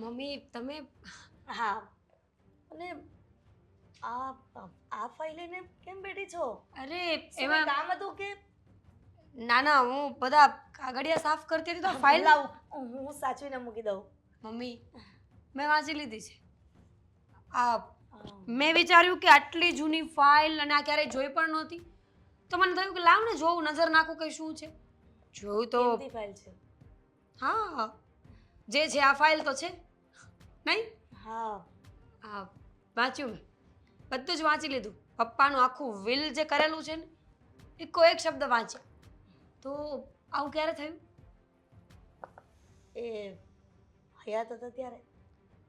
Mummy તમે હા અને આ ફાઇલ લઈને કેમ બેઠી છો? અરે શું એમાં કામ હતું કે? ના હું બધા કાગળિયા સાફ કરતી હતી તો ફાઇલ લાવ હું સાચવીને મૂકી દઉં. મમ્મી મેં વાંચી લીધી છે. આ હા. મેં વિચાર્યું કે આટલી જૂની ફાઇલ અને આ ક્યારેય જોઈ પણ નહોતી, તો મને થયું કે લાવ ને જોઉં, નજર નાખું કે શું છે. જોયું તો કેમથી ફાઇલ છે? હા, જે છે આ ફાઇલ તો છે નહીં. હા આ વાંચ્યું મેં, બધું જ વાંચી લીધું. પપ્પાનું આખું વિલ જે કરેલું છે ને, એકો એક શબ્દ વાંચ્યા. તો આવું ક્યારે થયું? એ હયાત હતા ત્યારે.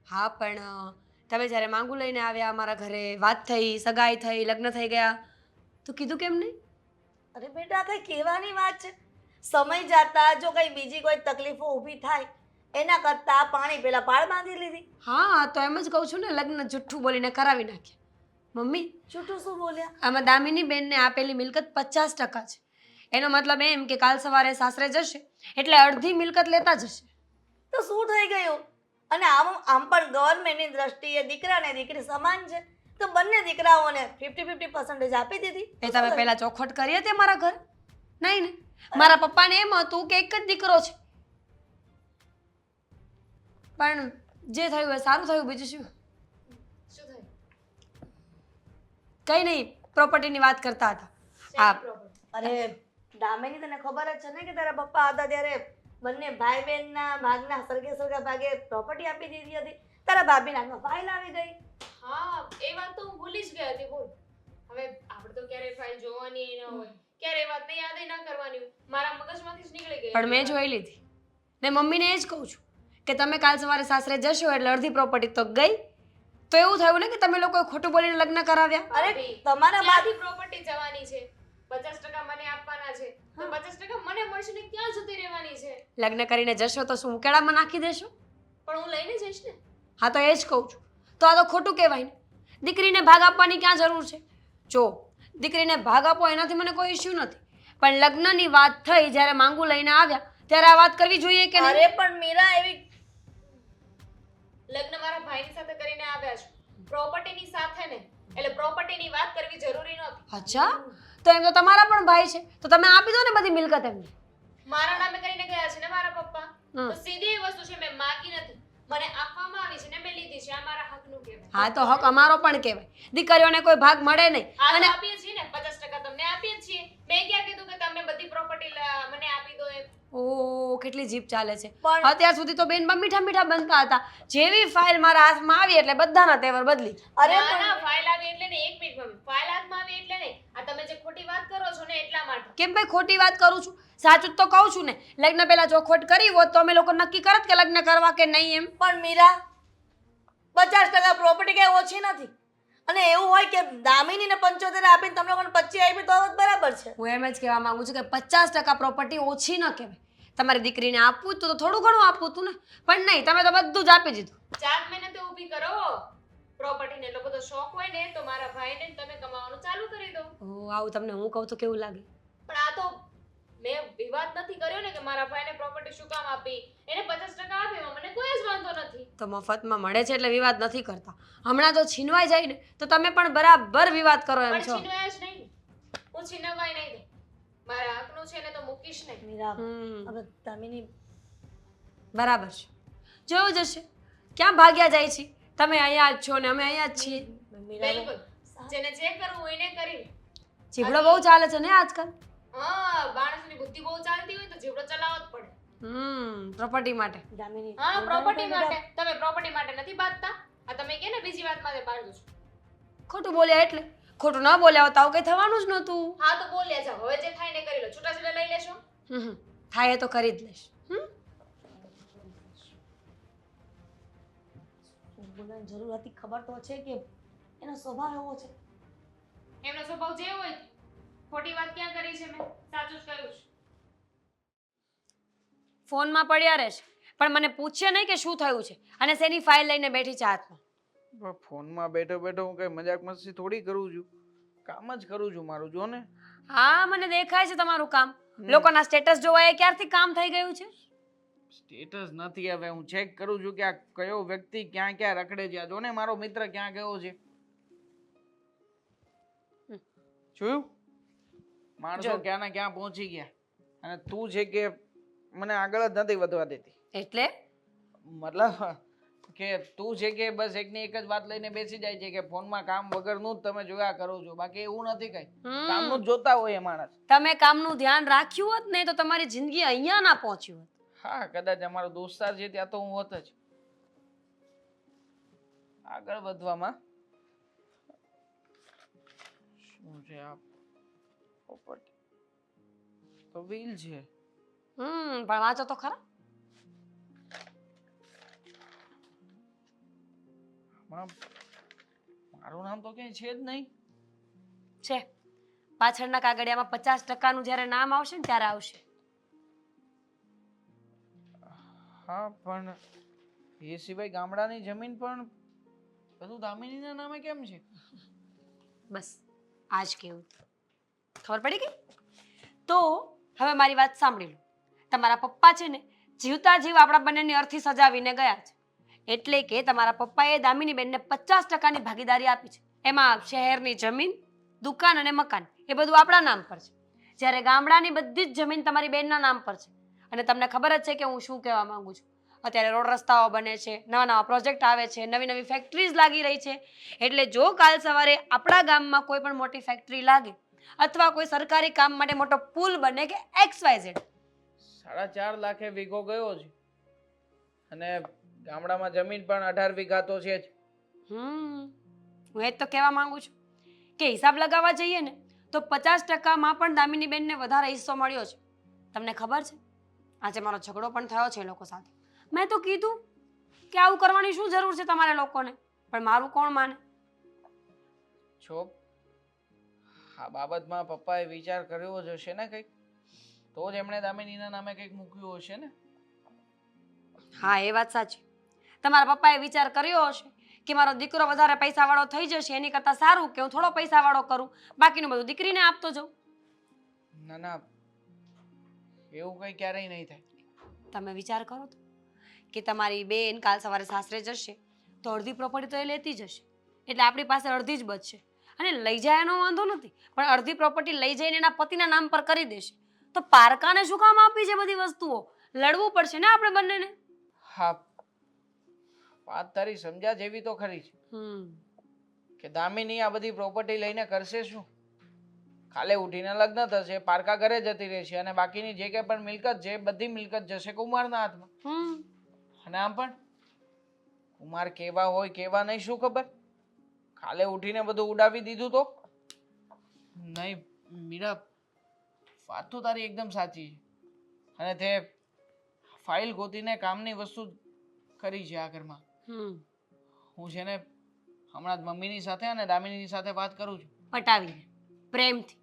હા પણ તમે જ્યારે માંગુ લઈને આવ્યા અમારા ઘરે, વાત થઈ, સગાઈ થઈ, લગ્ન થઈ ગયા, તો કીધું કેમ નહીં? અરે બેટા આ કઈ કહેવાની વાત છે? સમય જતા જો કઈ બીજી કોઈ તકલીફો ઊભી થાય એના કરતા પાણી પેલા પાળ બાંધી લીધી. હા તો એમ જ કહું છું ને, લગ્ન જુઠ્ઠું બોલીને કરાવી નાખ્યા. મમ્મી છૂટું શું બોલ્યા? આમાં દામિની બેનને આપેલી મિલકત 50% છે. એનો મતલબ એમ કે કાલ સવારે સાસરે જશે એટલે અડધી મિલકત લેતા જશે. તો શું થઈ ગયું? અને આમ પણ ગવર્મેન્ટની દ્રષ્ટિએ દીકરા ને દીકરી સમાન છે, તો બંને દીકરાઓને 50-50% આપી દીધી. એ તમે પહેલા ચોખવટ કરી હતી મારા ઘર? નહીં ને. મારા પપ્પાને એમ હતું કે એક જ દીકરો છે. પણ જે થયું એ સારું થયું, બીજું શું. શું થયું? કઈ નહીં, પ્રોપર્ટીની વાત કરતા હતા. હા અરે દામિની તને ખબર જ છે ને કે તારા પપ્પા હતા ત્યારે બંને ભાઈ બહેનના ભાગના સરખા ભાગે પ્રોપર્ટી આપી દીધી હતી. તારા ભાભીના હાથમાં ફાઇલ આવી ગઈ. હા, એ વાત તો હું ભૂલી જ ગઈ હતી. બોલ, હવે આપણે તો ક્યારે ફાઇલ જોવાની ન હોય, ક્યારે એ વાતને યાદ ન કરવાની હોય. મારા મગજમાંથી જ નીકળી ગઈ. પણ મેં જોઈ લીધી ને. મમ્મીને એ જ કહું છું કે તમે કાલ સવારે સાસરે જશો એટલે અડધી પ્રોપર્ટી તો ગઈ. તો એવું થયું ને કે તમે લોકોએ ખોટું બોલીને લગ્ન કરાવ્યા. અરે ભાભી, તમારા ક્યાંથી પ્રોપર્ટી જવાની છે? 50% મને આપવાના છે, તો 50% મને મળશે ને ક્યાં જતી રહેવાની છે? લગ્ન કરીને જશો તો શું ઉકેળામાં નાખી દેશો? પણ હું લઈને જઈશ ને. હા તો એ જ કહું છું. તો આ તો ખોટું કહેવાય ને. દીકરીને ભાગ આપવાની ક્યાં જરૂર છે? જો દીકરીને ભાગ આપો એનાથી મને કોઈ ઇશ્યુ નથી, પણ લગ્નની વાત થઈ, જ્યારે માંગુ લઈને આવ્યા ત્યારે આ વાત કરવી જોઈએ કે નહીં? અરે પણ મીરા એવી લગ્ન મારા ભાઈની સાથે કરીને આવ્યા છો, પ્રોપર્ટીની સાથે ને. એટલે પ્રોપર્ટીની વાત કરવી જરૂરી નહોતી. અચ્છા, તો એમ તો તમારા પણ ભાઈ છે, તો તમે આપી દો ને બધી મિલકત એમને. મારા નામે કરીને ગયા છે ને મારા પપ્પા. હમ. તો સીધી એ વસ્તુ છે, મેં માગી નથી, મને આપવામાં આવી છે ને મેં લીધી છે. આ મારા હકનું કહેવાય. હા તો હક અમારો પણ કહેવાય. દીકરીઓને કોઈ ભાગ મળે નહીં. આ અને તો આપીએ છીએ ને, 50% તમને આપીએ જ છીએ. મેં ક્યાં કીધું કે તમે બધી પ્રોપર્ટી મને આપી દો એમ. ઓ કેટલી જીભ ચાલે છે. પણ- અત્યાર સુધી તો બેન મીઠા મીઠા બનતા હતા. જેવી ફાઇલ મારા હાથમાં આવી એટલે બધાના તેવર બદલી. અરે ના, પણ ના, ફાઇલ આવી એટલે ને. એક મિનિટ મમ્મી, ફાઇલ હાથમાં આવી એટલે નહીં. આ તમે જે ખોટી વાત કરો છો ને એટલા માટે. કેમ ભાઈ ખોટી વાત કરું છું? સાચું જ તો કહું છું ને. લગ્ન પહેલા ચોખવટ કરી હોત તો અમે લોકો નક્કી કરત કે લગ્ન કરવા કે નહીં એમ. પણ મીરા 50% પ્રોપર્ટી કઈ ઓછી નથી. અને એવું હોય કે દામિનીને 75 આપીને તમને લોકોને 25 આપી તો હવે બરાબર છે. હું એમ જ કહેવા માંગુ છું કે 50% પ્રોપર્ટી ઓછી ન કહેવાય. તમારી દીકરીને આપવું હતું તો થોડું ઘણું આપવું હતું ને. પણ નહીં, તમે તો બધું જ આપી દીધું. 4 મહિને તો ઊભી કરો પ્રોપર્ટીને. એટલો બધો શોખ હોય ને તો મારા ભાઈને ને તમે કમાવાનું ચાલુ કરી દો. ઓ આવું તમને હું કહું તો કેવું લાગે? પણ આ તો મેં વિવાદ નથી કર્યો ને કે મારા ભાઈને પ્રોપર્ટી શું કામ આપી. એને 50% આપી, એમાં મને કોઈ જ વાંધો નથી. તો મફતમાં મળે છે એટલે વિવાદ નથી કરતા. હમણાં જો છીનવાઈ જાય ને તો તમે પણ બરાબર વિવાદ કરો એમ પણ છો. છીનવાય જ નહીં. હું છીનવાય નહીં દઉં. મારા હકનું છે ને તો મૂકીશ નહીં. મીરા હમ, હવે દામિની બરાબર છે. જોયું જશે ક્યાં ભાગ્યા જાય છે. તમે અહીંયા જ છો ને અમે અહીંયા જ છીએ. મીરા બિલકુલ. જેને જે કરવું હોય એને કરી લે. જીવડો બહુ ચાલે છે ને આજકાલ. હા, માણસની બુદ્ધિ બહુ ચાલતી હોય તો જીવડો ચલાવવો જ પડે. પ્રોપર્ટી માટે. દામિની હા, પ્રોપર્ટી માટે. તમે પ્રોપર્ટી માટે નથી બાંધતા. આ તમે કે ને બીજી વાત માટે બાંધો છો. ખોટું બોલ્યા એટલે. ખોટું ન બોલ્યા હોત તો આવું કંઈ થવાનું જ નહોતું. હા તો બોલ્યા જાઓ. હવે જે થાય ને કરી લો. છૂટાછૂટા લઈ લેશો. થાય એ તો કરી જ લઈશ. બોલવાની જરૂર હતી. ખબર તો છે કે એનો સ્વભાવ એવો છે. એમનો સ્વભાવ જે હોય ખોટી વાત ક્યાં કરી છે મેં? સાચું જ કહ્યું છે. ફોનમાં પડ્યા રહેશે પણ મને પૂછશે નહીં કે શું થયું છે અને શેની ફાઇલ લઈને બેઠી છે હાથમાં. પણ ફોનમાં બેઠો બેઠો હું કઈ મજાક મસ્તી થોડી કરું છું. કામ જ કરું છું મારું, જો ને. હા મને દેખાય છે તમારું કામ. લોકોના સ્ટેટસ જોવા એ ક્યારથી કામ થઈ ગયું છે. સ્ટેટસ નથી. હવે હું ચેક કરું છું કે આ કયો વ્યક્તિ ક્યાં ક્યાં રખડે છે. આ જો ને મારો મિત્ર ક્યાં ગયો છે. જોયું? માણસો જોયું. ક્યાં ને ક્યાં પહોંચી ગયા અને તું છે કે મને આગળ જ નથી વધવા દેતી. એટલે મતલબ કે તું છે કે બસ એકની એક જ વાત લઈને બેસી જાય છે કે ફોનમાં કામ વગરનું જ તમે જોયા કરો છો. બાકી એવું નથી કઈ. કામનું જ જોતા હોય એ માણસ. તમે કામનું ધ્યાન રાખ્યું હોત ને તો તમારી જિંદગી અહીંયા ના પહોંચી હોત. હા, કદાચ અમારો દોસ્તાર છે ત્યાં તો હું હોત જ. આગળ વધવામાં શું છે આ પ્રોપર્ટી તો વ્હીલ છે. પણ વાંચો તો ખરા. આમાં મારું નામ તો ક્યાંય છે જ નહીં. છે પાછળના કાગળિયામાં 50% જ્યારે નામ આવશે ને ત્યારે આવશે. હા, પણ એ સિવાય ગામડાની જમીન પણ બધું દામિનીના નામે કેમ છે? બસ આજ કેવું ખબર પડી ગઈ. તો હવે મારી વાત સાંભળી લો. તમારા પપ્પા છે ને જીવતા જીવ આપણા બંનેની અર્થી સજાવીને ગયા છે. એટલે કે તમારા પપ્પાએ દામિની બેનને 50%ની ભાગીદારી આપી છે. એમાં શહેરની જમીન, દુકાન અને મકાન એ બધું આપણા નામ પર છે. જ્યારે ગામડાની બધી જ જમીન તમારી બેનના નામ પર છે. અને તમને ખબર જ છે કે હું શું કહેવા માંગુ છું. અત્યારે રોડ રસ્તાઓ બને છે, નવા નવા પ્રોજેક્ટ આવે છે, નવી નવી ફેક્ટરીઝ લાગી રહી છે. એટલે જો કાલ સવારે આપણા ગામમાં કોઈ પણ મોટી ફેક્ટરી લાગે અથવા કોઈ સરકારી કામ માટે મોટો પુલ બને કે XYZ, 4.5 લાખે વીઘો ગયો છે અને ગામડામાં જમીન પણ 18 વીઘા તો છે જ. હું એ જ તો કહેવા માંગુ છું કે હિસાબ લગાવવા જઈએ ને તો 50%માં પણ દામિની બેનને વધારે હિસ્સો મળ્યો છે. તમને ખબર છે આજે મારો ઝઘડો પણ થયો છે એ લોકો સાથે. મેં તો કીધું કે આવું કરવાની શું જરૂર છે તમારે લોકોને, પણ મારું કોણ માને. છો આ બાબતમાં પપ્પાએ વિચાર કર્યો જ હશે ને કંઈક, તો જ એમણે દામિનીના નામે કંઈક મૂક્યું હશે ને. હા એ વાત સાચી. તમારા પપ્પાએ વિચાર કર્યો હશે કે મારો દીકરો વધારે પૈસાવાળો થઈ જશે એની કરતાં સારું કે હું થોડો પૈસાવાળો કરું, બાકીનું બધું દીકરીને આપતો જાઉં. ના ના, એવું કંઈ ક્યારેય નહીં થાય. તમે વિચાર કરો તો કે તમારી બેન કાલ સવારે સાસરે જશે તો અડધી પ્રોપર્ટી તો એ લેતી જશે. એટલે આપણી પાસે અડધી જ બચશે. અને લઈ જાય એનો વાંધો નથી, પણ અડધી પ્રોપર્ટી લઈ જઈને એના પતિના નામ પર કરી દેશે. તો પારકાને શું કામ આપી છે બધી વસ્તુઓ? લડવું પડશે ને આપણે બંનેને. હા, વાત તારી સમજ્યા જેવી તો ખરી છે કે દામિની આ બધી પ્રોપર્ટી લઈને કરશે શું? કાલે ઉઠીને લગ્ન થશે, પારકા ઘરે જતી રહેશે અને બાકીની જે કંઈ પણ મિલકત છે બધી મિલકત જશે કુમારના હાથમાં. અને આમ પણ કુમાર કેવા હોય કેવા નહીં શું ખબર. કાલે ઉઠીને બધું ઉડાવી દીધું તો નહીં. મીરા, વાત તો તારી એકદમ સાચી છે અને તે ફાઇલ ગોતીને કામની વસ્તુ કરી છે આ ઘરમાં. હું છે ને હમણાં જ મમ્મીની સાથે અને દામિનીની સાથે વાત કરું છું. પટાવીને પ્રેમથી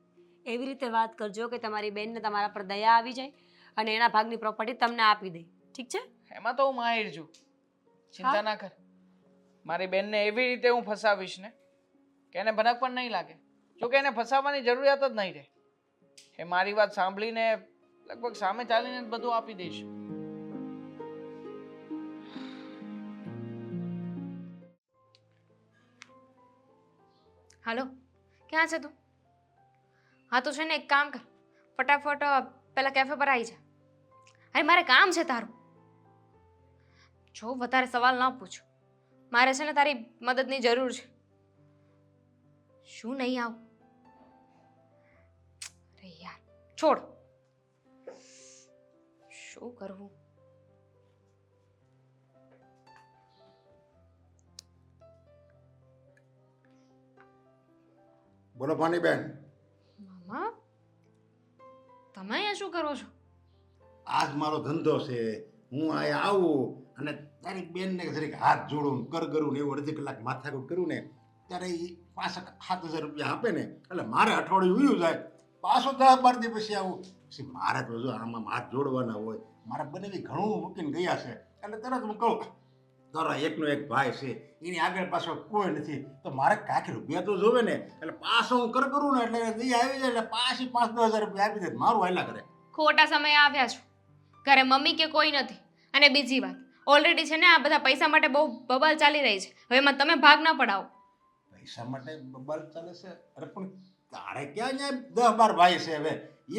એવી રીતે વાત કરજો કે તમારી બેનને તમારા પર દયા આવી જાય અને એના ભાગની પ્રોપર્ટી તમને આપી દે. ઠીક છે? એમાં તો હું માહિર છું, ચિંતા ના કર. મારી બેનને એવી રીતે હું ફસાવીશ ને કે એને ભનક પણ નહીં લાગે. જોકે એને ફસાવવાની જરૂરિયાત જ નહીં રહે. એ મારી વાત સાંભળીને લગભગ સામે ચાલીને જ બધું આપી દઈશ. હાલો, ક્યાં છે તું? હા તો છે ને એક કામ કર, ફટાફટ પેલા કેફે પર આવી જા. અરે મારે કામ છે તારું. જો વધારે સવાલ ના પૂછો, મારે છે ને તારી મદદની જરૂર છે. શું નહીં આવું? અરે યાર છોડ, શું કરવું? બોલો ભાનીબેન. મામા, તમે અહીંયા શું કરો છો? આજ મારો ધંધો છે. હું અહીંયા આવું અને તારી બેનને જરીક હાથ જોડું કરું ને એવું અડધી કલાક માથાકૂટ કર્યું ને ત્યારે એ 5,000-7,000 રૂપિયા આપે ને એટલે મારે અઠવાડિયું ઉયું જાય. પાછો 10-12 દી પછી આવું. પછી મારે તો જો આમાં હાથ જોડવાના હોય. મારા બંને ઘણું મૂકીને ગયા છે એટલે તરત હું કહું તારો એકનો એક ભાઈ છે, એની આગળ પાછો કોઈ નથી, તો મારે કાંઈક રૂપિયા તો જોવે ને. એટલે પાછો હું કરું ને એટલે દી આવી જાય એટલે પાછી 5-10,000 રૂપિયા આપી દે. મારું હાલ્યા કરે. ખોટા સમયે આવ્યા છો. ઘરે મમ્મી કે કોઈ નથી. અને બીજી વાત, ઓલરેડી છે ને આ બધા પૈસા માટે બહુ બબાલ ચાલી રહી છે. હવે એમાં તમે ભાગ ના પડાવો. પૈસા માટે બબાલ ચાલે છે? અરે પણ તારે ક્યાં ત્યાં 10-12 ભાઈ છે હવે,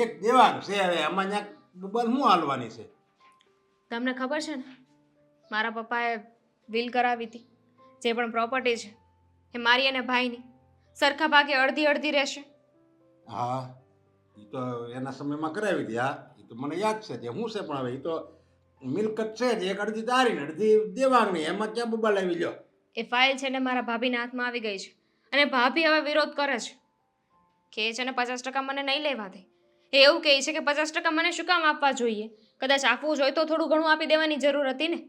એક દેવાંગ છે, હવે આમાં ત્યાં બબાલ શું હાલવાની છે? તમને ખબર છે ને, મારા પપ્પાએ વિલ કરાવી હતી. જે પણ પ્રોપર્ટી છે એ મારી અને ભાઈની સરખા ભાગે અડધી અડધી રહેશે. હા, એ તો એના સમયમાં કરાવી હતી. હા, એ તો મને યાદ છે. તે શું છે પણ હવે એ તો મિલકત છે જ, એક અડધી તારી ને અડધી દેવાંગની, એમાં ક્યાં બબાલ આવી લ્યો? એ ફાઇલ છે ને મારા ભાભીના હાથમાં આવી ગઈ છે અને ભાભી હવે વિરોધ કરે છે કે છે ને 50% મને નહીં લેવા દે. એ એવું કહે છે કે 50% મને શું કામ આપવા જોઈએ? કદાચ આપવું જોઈએ તો થોડું ઘણું આપી દેવાની જરૂર હતી ને.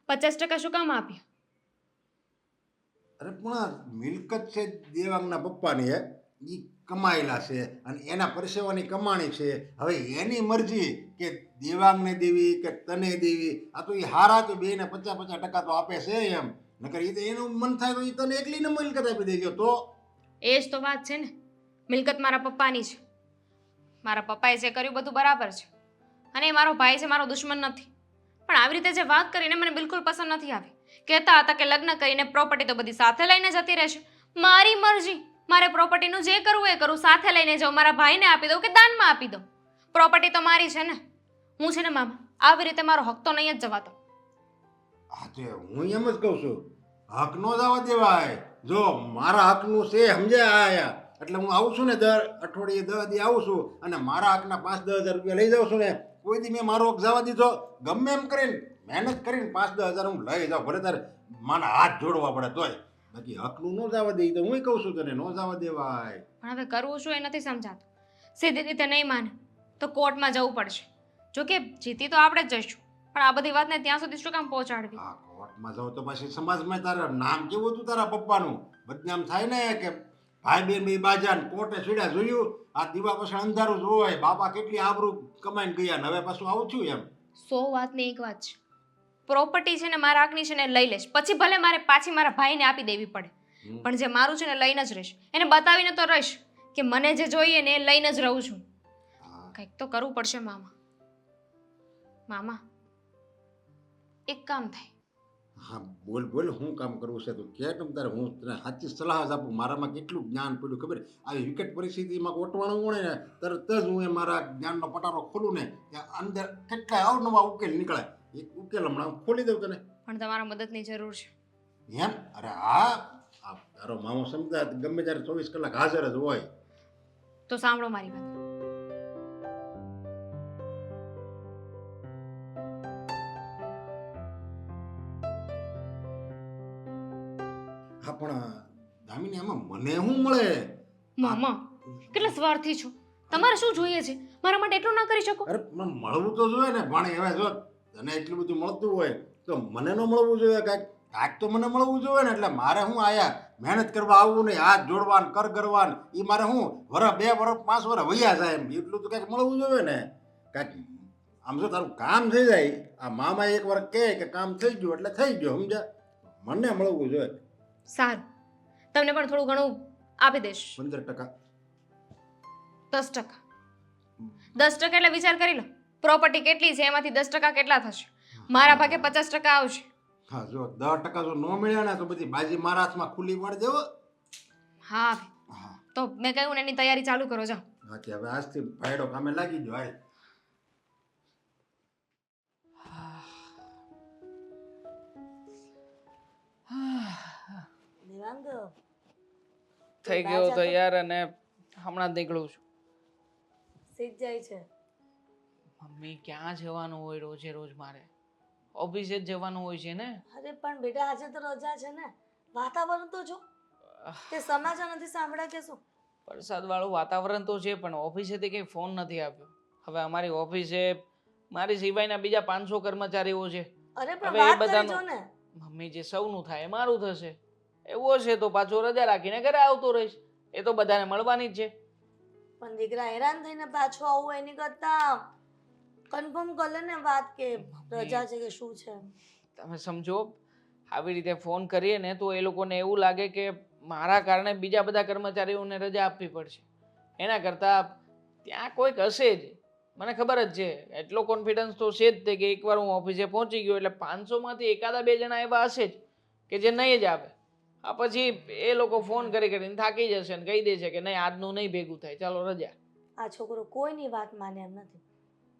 50% શું કામ આપ્યા? અરે પણ આ મિલકત છે દેવાંગના પપ્પાની, હે, એ કમાયેલા છે અને એના પરસેવાની કમાણી છે. હવે એની મરજી કે દેવાંગને દેવી કે તને દેવી, આ તો એ હારા તો બેને 50-50% તો આપે છે એમ. નકર એ તો એનું મન થાય તો એ તને એકલીને મિલકત આપી દેજો તો. એ જ તો વાત છે ને, મિલકત મારા પપ્પાની છે. મારા પપ્પાએ જે કર્યું બધું બરાબર છે અને એ મારો ભાઈ છે, મારો દુશ્મન નથી. પણ આવી રીતે જે વાત કરીને મને બિલકુલ પસંદ નથી આવી. કહેતા હતા કે લગ્ન કરીને પ્રોપર્ટી તો બધી સાથે લઈને જતી રહેશે. મારી મરજી, મારે પ્રોપર્ટીનું જે કરવું એ કરું, સાથે લઈને જાઉં, મારા ભાઈને આપી દઉં કે દાનમાં આપી દઉં. પ્રોપર્ટી તો મારી છે ને. હું છે ને મામા, આવી રીતે મારો હક તો નહીં જ જવાતો. હા, તે હું એમ જ કહું છું, હક નો જવા દેવાય. જો મારા હકનું છે સમજ્યા આયા, એટલે હું આવું છું ને દર અઠવાડિયે 10 દી આવું છું અને મારા હકના 5-10 હજાર રૂપિયા લઈ જાઉં છું ને. કોઈ દી મેં મારો હક જવા દીધો? ગમે એમ કરીને મહેનત કરીને 5-10 હજાર હું લઈ જાઉં, ભલે તારે મારા હાથ જોડવા પડે તોય. બાકી હકનું ન જવા દે તો હું કહું છું તને, ન જવા દેવાય. પણ હવે કરવું શું એ નથી સમજાતું. સીધી રીતે નહીં માને તો કોર્ટમાં જવું પડશે. જોકે જીતી તો આપણે જ જઈશું, પણ આ બધી વાતને ત્યાં સુધી શું કામ પહોંચાડવી? હા, કોર્ટમાં જાઉં તો પછી સમાજમાં તારા નામ કેવું હતું તારા પપ્પાનું? બદનામ થાય ને કે ભાઈ બેન બે બાજાન કોર્ટે છોડ્યા, જોયું? આ દીવા પછી અંધારું જ હોય, બાપા કેટલી આબરૂ કમાઈને ગયા ને હવે પાછું આવું છું એમ. 100 વાતની એક વાત છે. પ્રોપર્ટી છે ને મારા હકની છે ને લઈ લઈશ, પછી ભલે મારે પાછી મારા ભાઈને આપી દેવી પડે, પણ જે મારું છે ને લઈને જ રહીશ. એને બતાવીને તો રહીશ કે મને જે જોઈએ ને એ લઈને જ રહું છું. કંઈક તો કરવું પડશે મામા. મામા, એક કામ થાય. હા, બોલ બોલ, શું કામ કરવું છે તું કે તમ તારે, હું તને સાચી સલાહ જ આપું. મારામાં કેટલું જ્ઞાન પડ્યું ખબર? આવી વિકટ પરિસ્થિતિમાં ઓટવાણું હોય ને તરત જ હું એ મારા જ્ઞાનનો પટારો ખોલું ને ત્યાં અંદર કેટલાય અવનવા ઉકેલ નીકળે. એક ઉકેલ હમણાં હું ખોલી દઉં તને. પણ તમારા મદદની જરૂર છે. એમ? અરે હા, આ તારો મામો સમજા ગમે ત્યારે 24 કલાક હાજર જ હોય. તો સાંભળો મારી વાત. હા પણ દામિની, એમાં મને શું મળે? મામા, કેટલા સ્વાર્થી છો. તમારે શું જોઈએ છે? મારા માટે એટલું ના કરી શકો? અરે પણ મળવું તો જોઈએ ને ભાણી. હવે જો તને એટલું બધું મળતું હોય તો મને ન મળવું જોઈએ? કાંઈક તો મને મળવું જોઈએ ને. એટલે મારે શું આયા મહેનત કરવા આવવું નહીં, હાથ જોડવાન કર કરવાન, એ મારે શું વરસ 2 વરસ 5 વરસ વૈયા જાય એમ એટલું તો કંઈક મળવું જોઈએ ને. કાંઈક આમ જો તારું કામ થઈ જાય, આ મામા એક વાર કહે કે કામ થઈ ગયું એટલે થઈ ગયું, સમજ્યા? મને મળવું જોઈએ. સારું, તમને પણ થોડું ઘણું આપી દઈશ. 15%. 10%. 10% એટલે વિચાર કરી લો, પ્રોપર્ટી કેટલી છે એમાંથી 10% કેટલા થશે? મારા ભાગે 50% આવશે. હા, જો 10% જો ન મળ્યા ને તો બધી બાજી મારા હાથમાં ખુલ્લી પાડી દેવો. હા, હા તો મેં કહ્યું ને એની તૈયારી ચાલુ કરો. જાઓ. હા, કે હવે આજથી ભાઈડો કામે લાગી ગયો. હાલ. દેવાંગ, થઈ ગયો તો યાર, અને હમણાં જ નીકળું છું. શીખ જાય છે. મમ્મી, ક્યાં જવાનું હોય રોજે રોજ? મારે ઓફિસે જ જવાનું હોય છે ને. અરે પણ બેટા, આજે તો રજા છે ને. વાતાવરણ તો જો. તે સમાચાર નથી સાંભળ્યા કે શું? વરસાદ વાળું વાતાવરણ તો છે, પણ ઓફિસેથી કંઈ ફોન નથી આવ્યો. હવે અમારી ઓફિસે મારી સિવાયના બીજા 500 કર્મચારીઓ છે. અરે પણ હવે એ વાત બધાનું- કરજો ને. મમ્મી, જે સૌનું થાય એ મારું થશે. એવો છે તો પાછો રજા રાખીને ઘરે આવતો રહીશ. એ તો બધાને મળવાની જ છે. પણ દીકરા હેરાન થઈને પાછો આવું એની કરતા કન્ફર્મ કર લે ને વાત કે રજા છે કે શું છે. તમે સમજો, આવી રીતે ફોન કરીએ ને તો એ લોકોને એવું લાગે કે મારા કારણે બીજા બધા કર્મચારીઓને રજા આપવી પડશે. એના કરતાં ત્યાં કોઈક હશે જ મને ખબર જ છે એટલો કોન્ફિડન્સ તો છે જ તે કે એકવાર હું ઓફિસે પહોંચી ગયો એટલે 500 માંથી એકાદા બે જણા એવા હશે જ કે જે નહીં જ આવે. આ પછી એ લોકો ફોન કરીને થાકી જશે ને કહી દેશે કે નહીં આજનું નહીં ભેગું થાય, ચાલો રજા. આ છોકરો કોઈની વાત માને એમ નથી,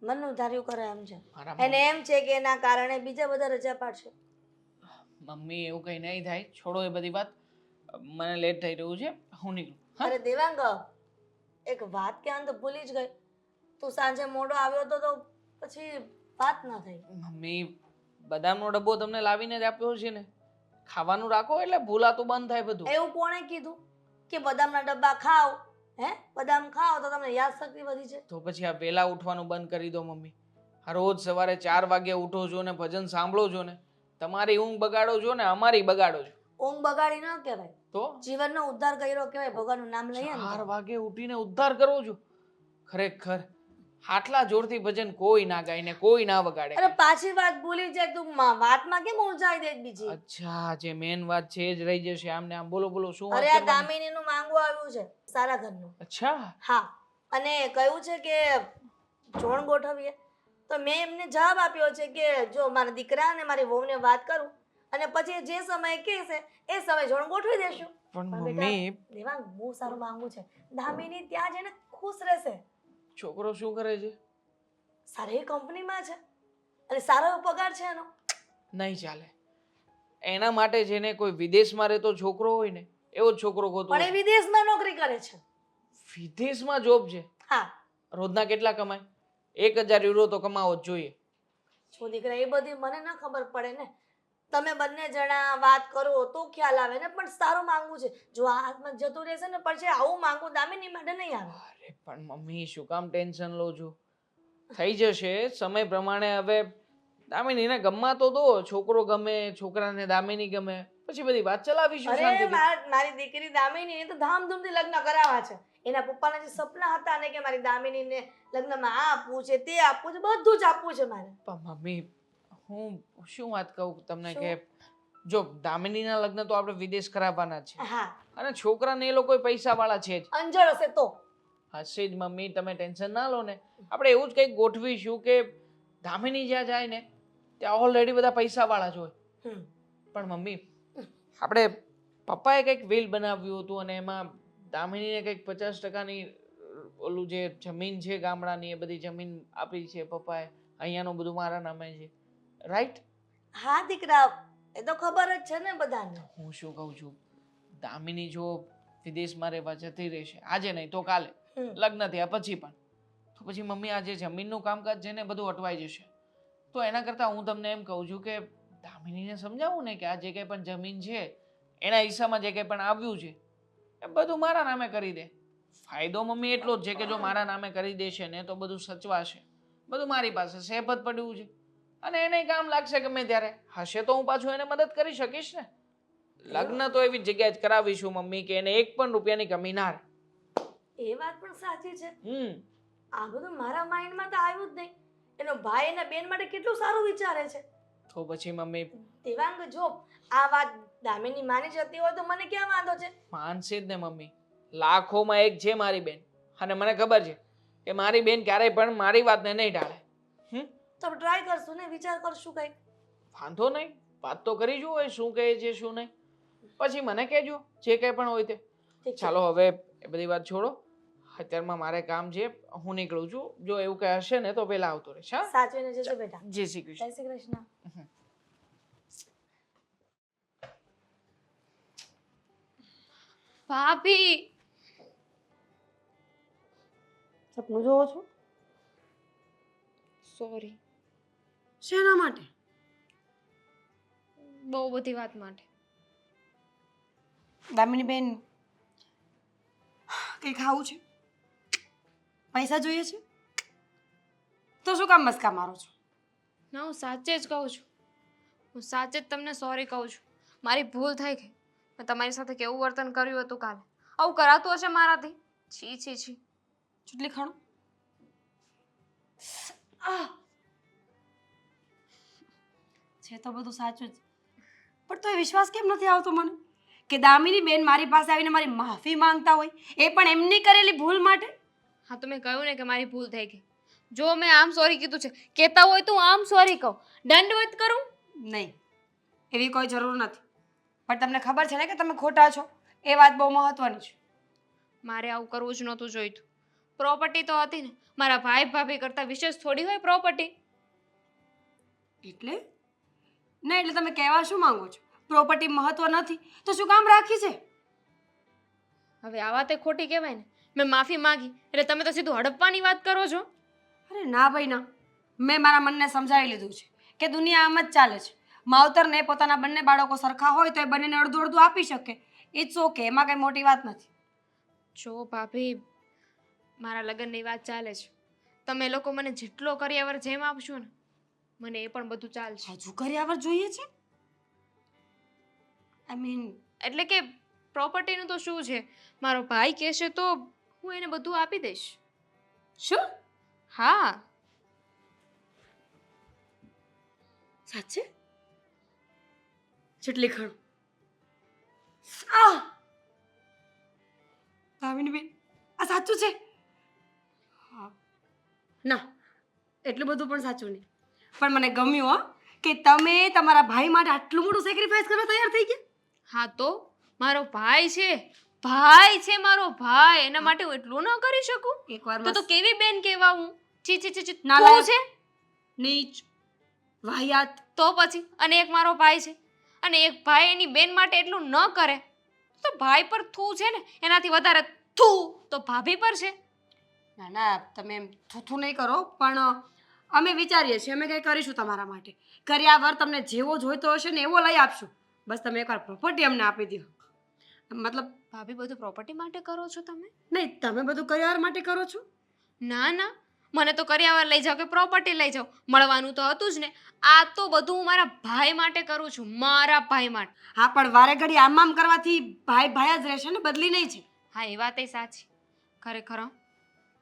મનનું ધાર્યું કરે એમ છે. મારા એને એમ છે કે એના કારણે બીજા બધા રજા પાડશે. મમ્મી એવું કંઈ નહીં થાય, છોડો એ બધી વાત. મને લેટ થઈ રહ્યું છે, હું નીકળું. હા? અરે દેવાંગ, એક વાત કહેવાનું તો ભૂલી જ ગઈ. તું સાંજે મોડો આવ્યો હતો તો પછી વાત ન થઈ. મમ્મી બદામનો ડબ્બો તમને લાવીને જ આપ્યો છે ને, ખાવાનું રાખો એટલે ભૂલાતું બંધ થાય બધું. એવું કોણે કીધું કે બદામના ડબ્બા ખાઓ? હે, બદામ ખાઓ તો તમને યાદશક્તિ વધી છે. તો પછી આ વહેલા ઉઠવાનું બંધ કરી દો મમ્મી. આ રોજ સવારે 4 વાગે ઉઠો છો ને ભજન સાંભળો છો ને, તમારી ઊંઘ બગાડો છો ને અમારી બગાડો છો. ઊંઘ બગાડી ન કહેવાય, તો જીવનનો ઉદ્ધાર કર્યો કહેવાય. ભગવાનનું નામ લઈએ ને 4 તો. વાગે ઉઠીને ઉદ્ધાર કરો છો? ખરેખર આટલા જોરથી ભજન કોઈ ના ગાય ને કોઈ ના વગાડે. અરે પાછી વાત ભૂલી જાય તું, વાતમાં કેમ ઉલઝાઈ દે બીજી? અચ્છા, જે મેન વાત છે એ જ રહી જશે આમને આમ. બોલો બોલો, શું વાત અરે આ કરવાની? દામિનીનું માંગવું આવ્યું છે સારા ઘરનું. અચ્છા, હા, અને કહ્યું છે કે જોણ ગોઠવીએ. તો મેં એમને જવાબ આપ્યો છે કે જો મારા દીકરા અને મારી વહુને વાત કરું અને પછી જે સમય કહેશે એ સમય જોણ ગોઠવી દેશું. પણ પણ મમ્મી બેટા દેવાંગ, બહુ સારું માંગવું છે. દામિની ત્યાં જઈને ખુશ રહેશે. છોકરો શું કરે છે? સારી કંપનીમાં છે અને સારો એવો પગાર છે એનો. નહીં ચાલે. એના માટે જેને કોઈ વિદેશમાં રહેતો છોકરો હોય ને એવો જ છોકરો ગોતવો. પણ એ વિદેશમાં નોકરી કરે છે. વિદેશમાં જોબ છે? હા, રોજના કેટલા કમાય? 1000 યુરો તો કમાવો જ જોઈએ. જો દીકરા એ બધી મને ના ખબર પડે ને. તમે બંને જણા વાત કરો તો ખ્યાલ આવે ને. પણ સારું માંગવું છે. જો આ હાથમાં જતું રહેશે ને પછી આવું માંગવું દામિની માટે નહીં આવે. અરે પણ મમ્મી શું કામ ટેન્શન લો છો? થઈ જશે સમય પ્રમાણે. હવે દામિનીને ગમવા તો દો. છોકરો ગમે, છોકરાને દામિની ગમે, પછી બધી વાત ચલાવીશું અરે શાંતિથી. મારી દીકરી દામિની તો ધામધૂમથી લગ્ન કરાવવા છે. એના પપ્પાના જે સપના હતા ને કે મારી દામિનીને લગ્નમાં આ આપવું છે તે આપવું છે, બધું જ આપવું છે મારે. પણ મમ્મી હું શું વાત કહું તમને શું? કે જો દામિનીના લગ્ન તો આપણે વિદેશ કરાવવાના જ છે હા, અને છોકરાને એ લોકો પૈસાવાળા છે જ. અંજળ હશે તો. હશે જ મમ્મી, તમે ટેન્શન ના લો ને. આપણે એવું જ કંઈક ગોઠવીશું કે દામિની જ્યાં જાય ને ત્યાં ઓલરેડી બધા પૈસાવાળા જ હોય. હમ. પણ મમ્મી આપણે પપ્પાએ કંઈક વિલ બનાવ્યું હતું અને એમાં દામિનીને કંઈક 50%ની ઓલું જે જમીન છે ગામડાની એ બધી જમીન આપી છે પપ્પાએ. અહીંયાનું બધું મારા નામે છે, રાઈટ? હા દીકરા, એ તો ખબર જ છે ને બધાને. હું શું કહું છું, દામિની જો વિદેશમાં રહેવા જતી રહેશે આજે નહીં તો કાલે, હમ. લગ્ન થયા પછી પણ, તો પછી મમ્મી આ જે જમીનનું કામકાજ છે ને બધું અટવાઈ જશે. તો એના કરતાં હું તમને એમ કહું છું કે દામિનીને સમજાવું ને કે આ જે કંઈ પણ જમીન છે એના હિસ્સામાં જે કંઈ પણ આવ્યું છે એ બધું મારા નામે કરી દે. ફાયદો મમ્મી એટલો જ છે કે જો મારા નામે કરી દેશે ને તો બધું સચવાશે, બધું મારી પાસે સેફત પડ્યું છે અને એને કામ લાગશે ગમે ત્યારે. હશે તો હું પાછું એને મદદ કરી શકીશ ને. લગ્ન તો એવી જગ્યાએ જ કરાવીશું મમ્મી કે એને 1 પણ રૂપિયાની કમી ના રહે. એ વાત પણ સાચી છે. હમ આ બધું મારા માઇન્ડમાં તો આવ્યું જ નહીં. એનો ભાઈ એના બેન માટે કેટલું સારું વિચારે છે. તો પછી મમ્મી દેવાંગ, જો આ વાત દામિની માની જતી હોય તો મને ક્યાં વાંધો છે? માનશે જ ને મમ્મી. લાખોમાં એક છે મારી બેન અને મને ખબર છે કે મારી બેન ક્યારેય પણ મારી વાતને નહીં ટાળે. તો ટ્રાય કરશું ને, વિચાર કરશું કંઈક. વાંધો નહીં, વાત તો કરી જુઓ એ શું કહે છે શું નહીં, પછી મને કહેજો જે કંઈ પણ હોય તે. ઠીક છે. ચાલો હવે એ બધી વાત છોડો. અત્યારમાં મારે કામ છે, હું નીકળું છું. જો એવું કંઈ હશે ને તો પહેલા આવતો રહીશ. હા, સાચવીને જજો બેટા. જય શ્રી કૃષ્ણ. જય શ્રી કૃષ્ણ. ભાભી, સપનું જોવો છો? સોરી, શેના માટે? બહુ બધી વાત માટે. દામિની બેન, કંઈ ખાવું છે? પૈસા જોઈએ છે? તો શું કામ મસ્કા મારો છો? ના, હું સાચે જ કહું છું. હું સાચે જ તમને સોરી કહું છું. મારી ભૂલ થઈ ગઈ. મેં તમારી સાથે કેવું વર્તન કર્યું હતું કાલે. આવું કરાતું હશે મારાથી? છી છી છી. ચૂટલી ખાણો. છે તો બધું સાચું જ, પણ તો એ વિશ્વાસ કેમ નથી આવતો મને કે દામિની બેન મારી પાસે આવીને મારી માફી માંગતા હોય, એ પણ એમની કરેલી ભૂલ માટે. હા, તો મેં કહ્યું ને કે મારી ભૂલ થઈ ગઈ. જો મેં આમ સોરી કીધું છે, કહેતા હોય તો હું આમ સોરી કહું, દંડવત કરું. નહીં, એવી કોઈ જરૂર નથી. પણ તમને ખબર છે ને કે તમે ખોટા છો, એ વાત બહુ મહત્વની છે. મારે આવું કરવું જ નહોતું જોઈતું. પ્રોપર્ટી તો હતી ને, મારા ભાઈ ભાભી કરતાં વિશેષ થોડી હોય પ્રોપર્ટી. એટલે ના, એટલે તમે કહેવા શું માંગો છો? પ્રોપર્ટી મહત્વ નથી તો શું કામ રાખી છે? હવે આ વાત એ ખોટી કહેવાય ને. મેં માફી માંગી એટલે તમે તો સીધું હડપવાની વાત કરો છો. અરે ના ભાઈ ના, મેં મારા મનને સમજાવી લીધું છે કે દુનિયા આમ જ ચાલે છે. માવતરને પોતાના બંને બાળકો સરખા હોય તો એ બંનેને અડધું અડધું આપી શકે. ઇટ્સ ઓકે, એમાં કંઈ મોટી વાત નથી. જો ભાભી, મારા લગ્નની વાત ચાલે છે. તમે લોકો મને જેટલો કર્યાવર જેમ આપશો ને, મને એ પણ બધું ચાલશે. હજુ કર્યાવર જોઈએ છે? આઈ મીન, એટલે કે પ્રોપર્ટીનું તો શું છે, મારો ભાઈ કહેશે તો હું એને બધું આપી દઈશ. શું? હા, સાચે? ચટલી ખણ. આ ભાવિની બેન, આ સાચું છે? હા. ના, એટલું બધું પણ સાચું નહીં. પણ મને ગમ્યું હો કે તમે તમારા ભાઈ માટે આટલું મોટું સેક્રિફાઈસ કરવા તૈયાર થઈ ગયા. હા તો મારો ભાઈ છે, ભાઈ છે મારો ભાઈ, એના માટે હું એટલું ન કરી શકું? એકવાર તો કેવી બેન કહેવા હું? છી છી છી છી, નાલાયક. તું છે નીચ, વાહિયાત. તો પછી, અને એક મારો ભાઈ છે, અને એક ભાઈ એની બેન માટે એટલું ન કરે તો ભાઈ પર થૂ છે ને, એનાથી વધારે થૂ તો ભાભી પર છે. ના ના, તમે એમ થૂથું નહીં કરો, પણ અમે વિચારીએ છીએ, અમે કંઈ કરીશું તમારા માટે. કર્યાવર તમને જેવો જોઈતો હશે ને એવો લઈ આપશું. બસ તમે એકવાર પ્રોપર્ટી અમને આપી દો. મતલબ, ભાભી બધું પ્રોપર્ટી માટે કરો છો તમે? નહીં, તમે બધું કર્યાવર માટે કરો છો. ના ના, મને તો કર્યાવર લઈ જાઓ કે પ્રોપર્ટી લઈ જાઓ, મળવાનું તો હતું જ ને. આ તો બધું હું મારા ભાઈ માટે કરું છું, મારા ભાઈ માટે. હા, પણ વારે ઘડી આમ આમ કરવાથી ભાઈ ભાઈ જ રહેશે ને, બદલી નહીં છે. હા, એ વાત એ સાચી. ખરેખર હં,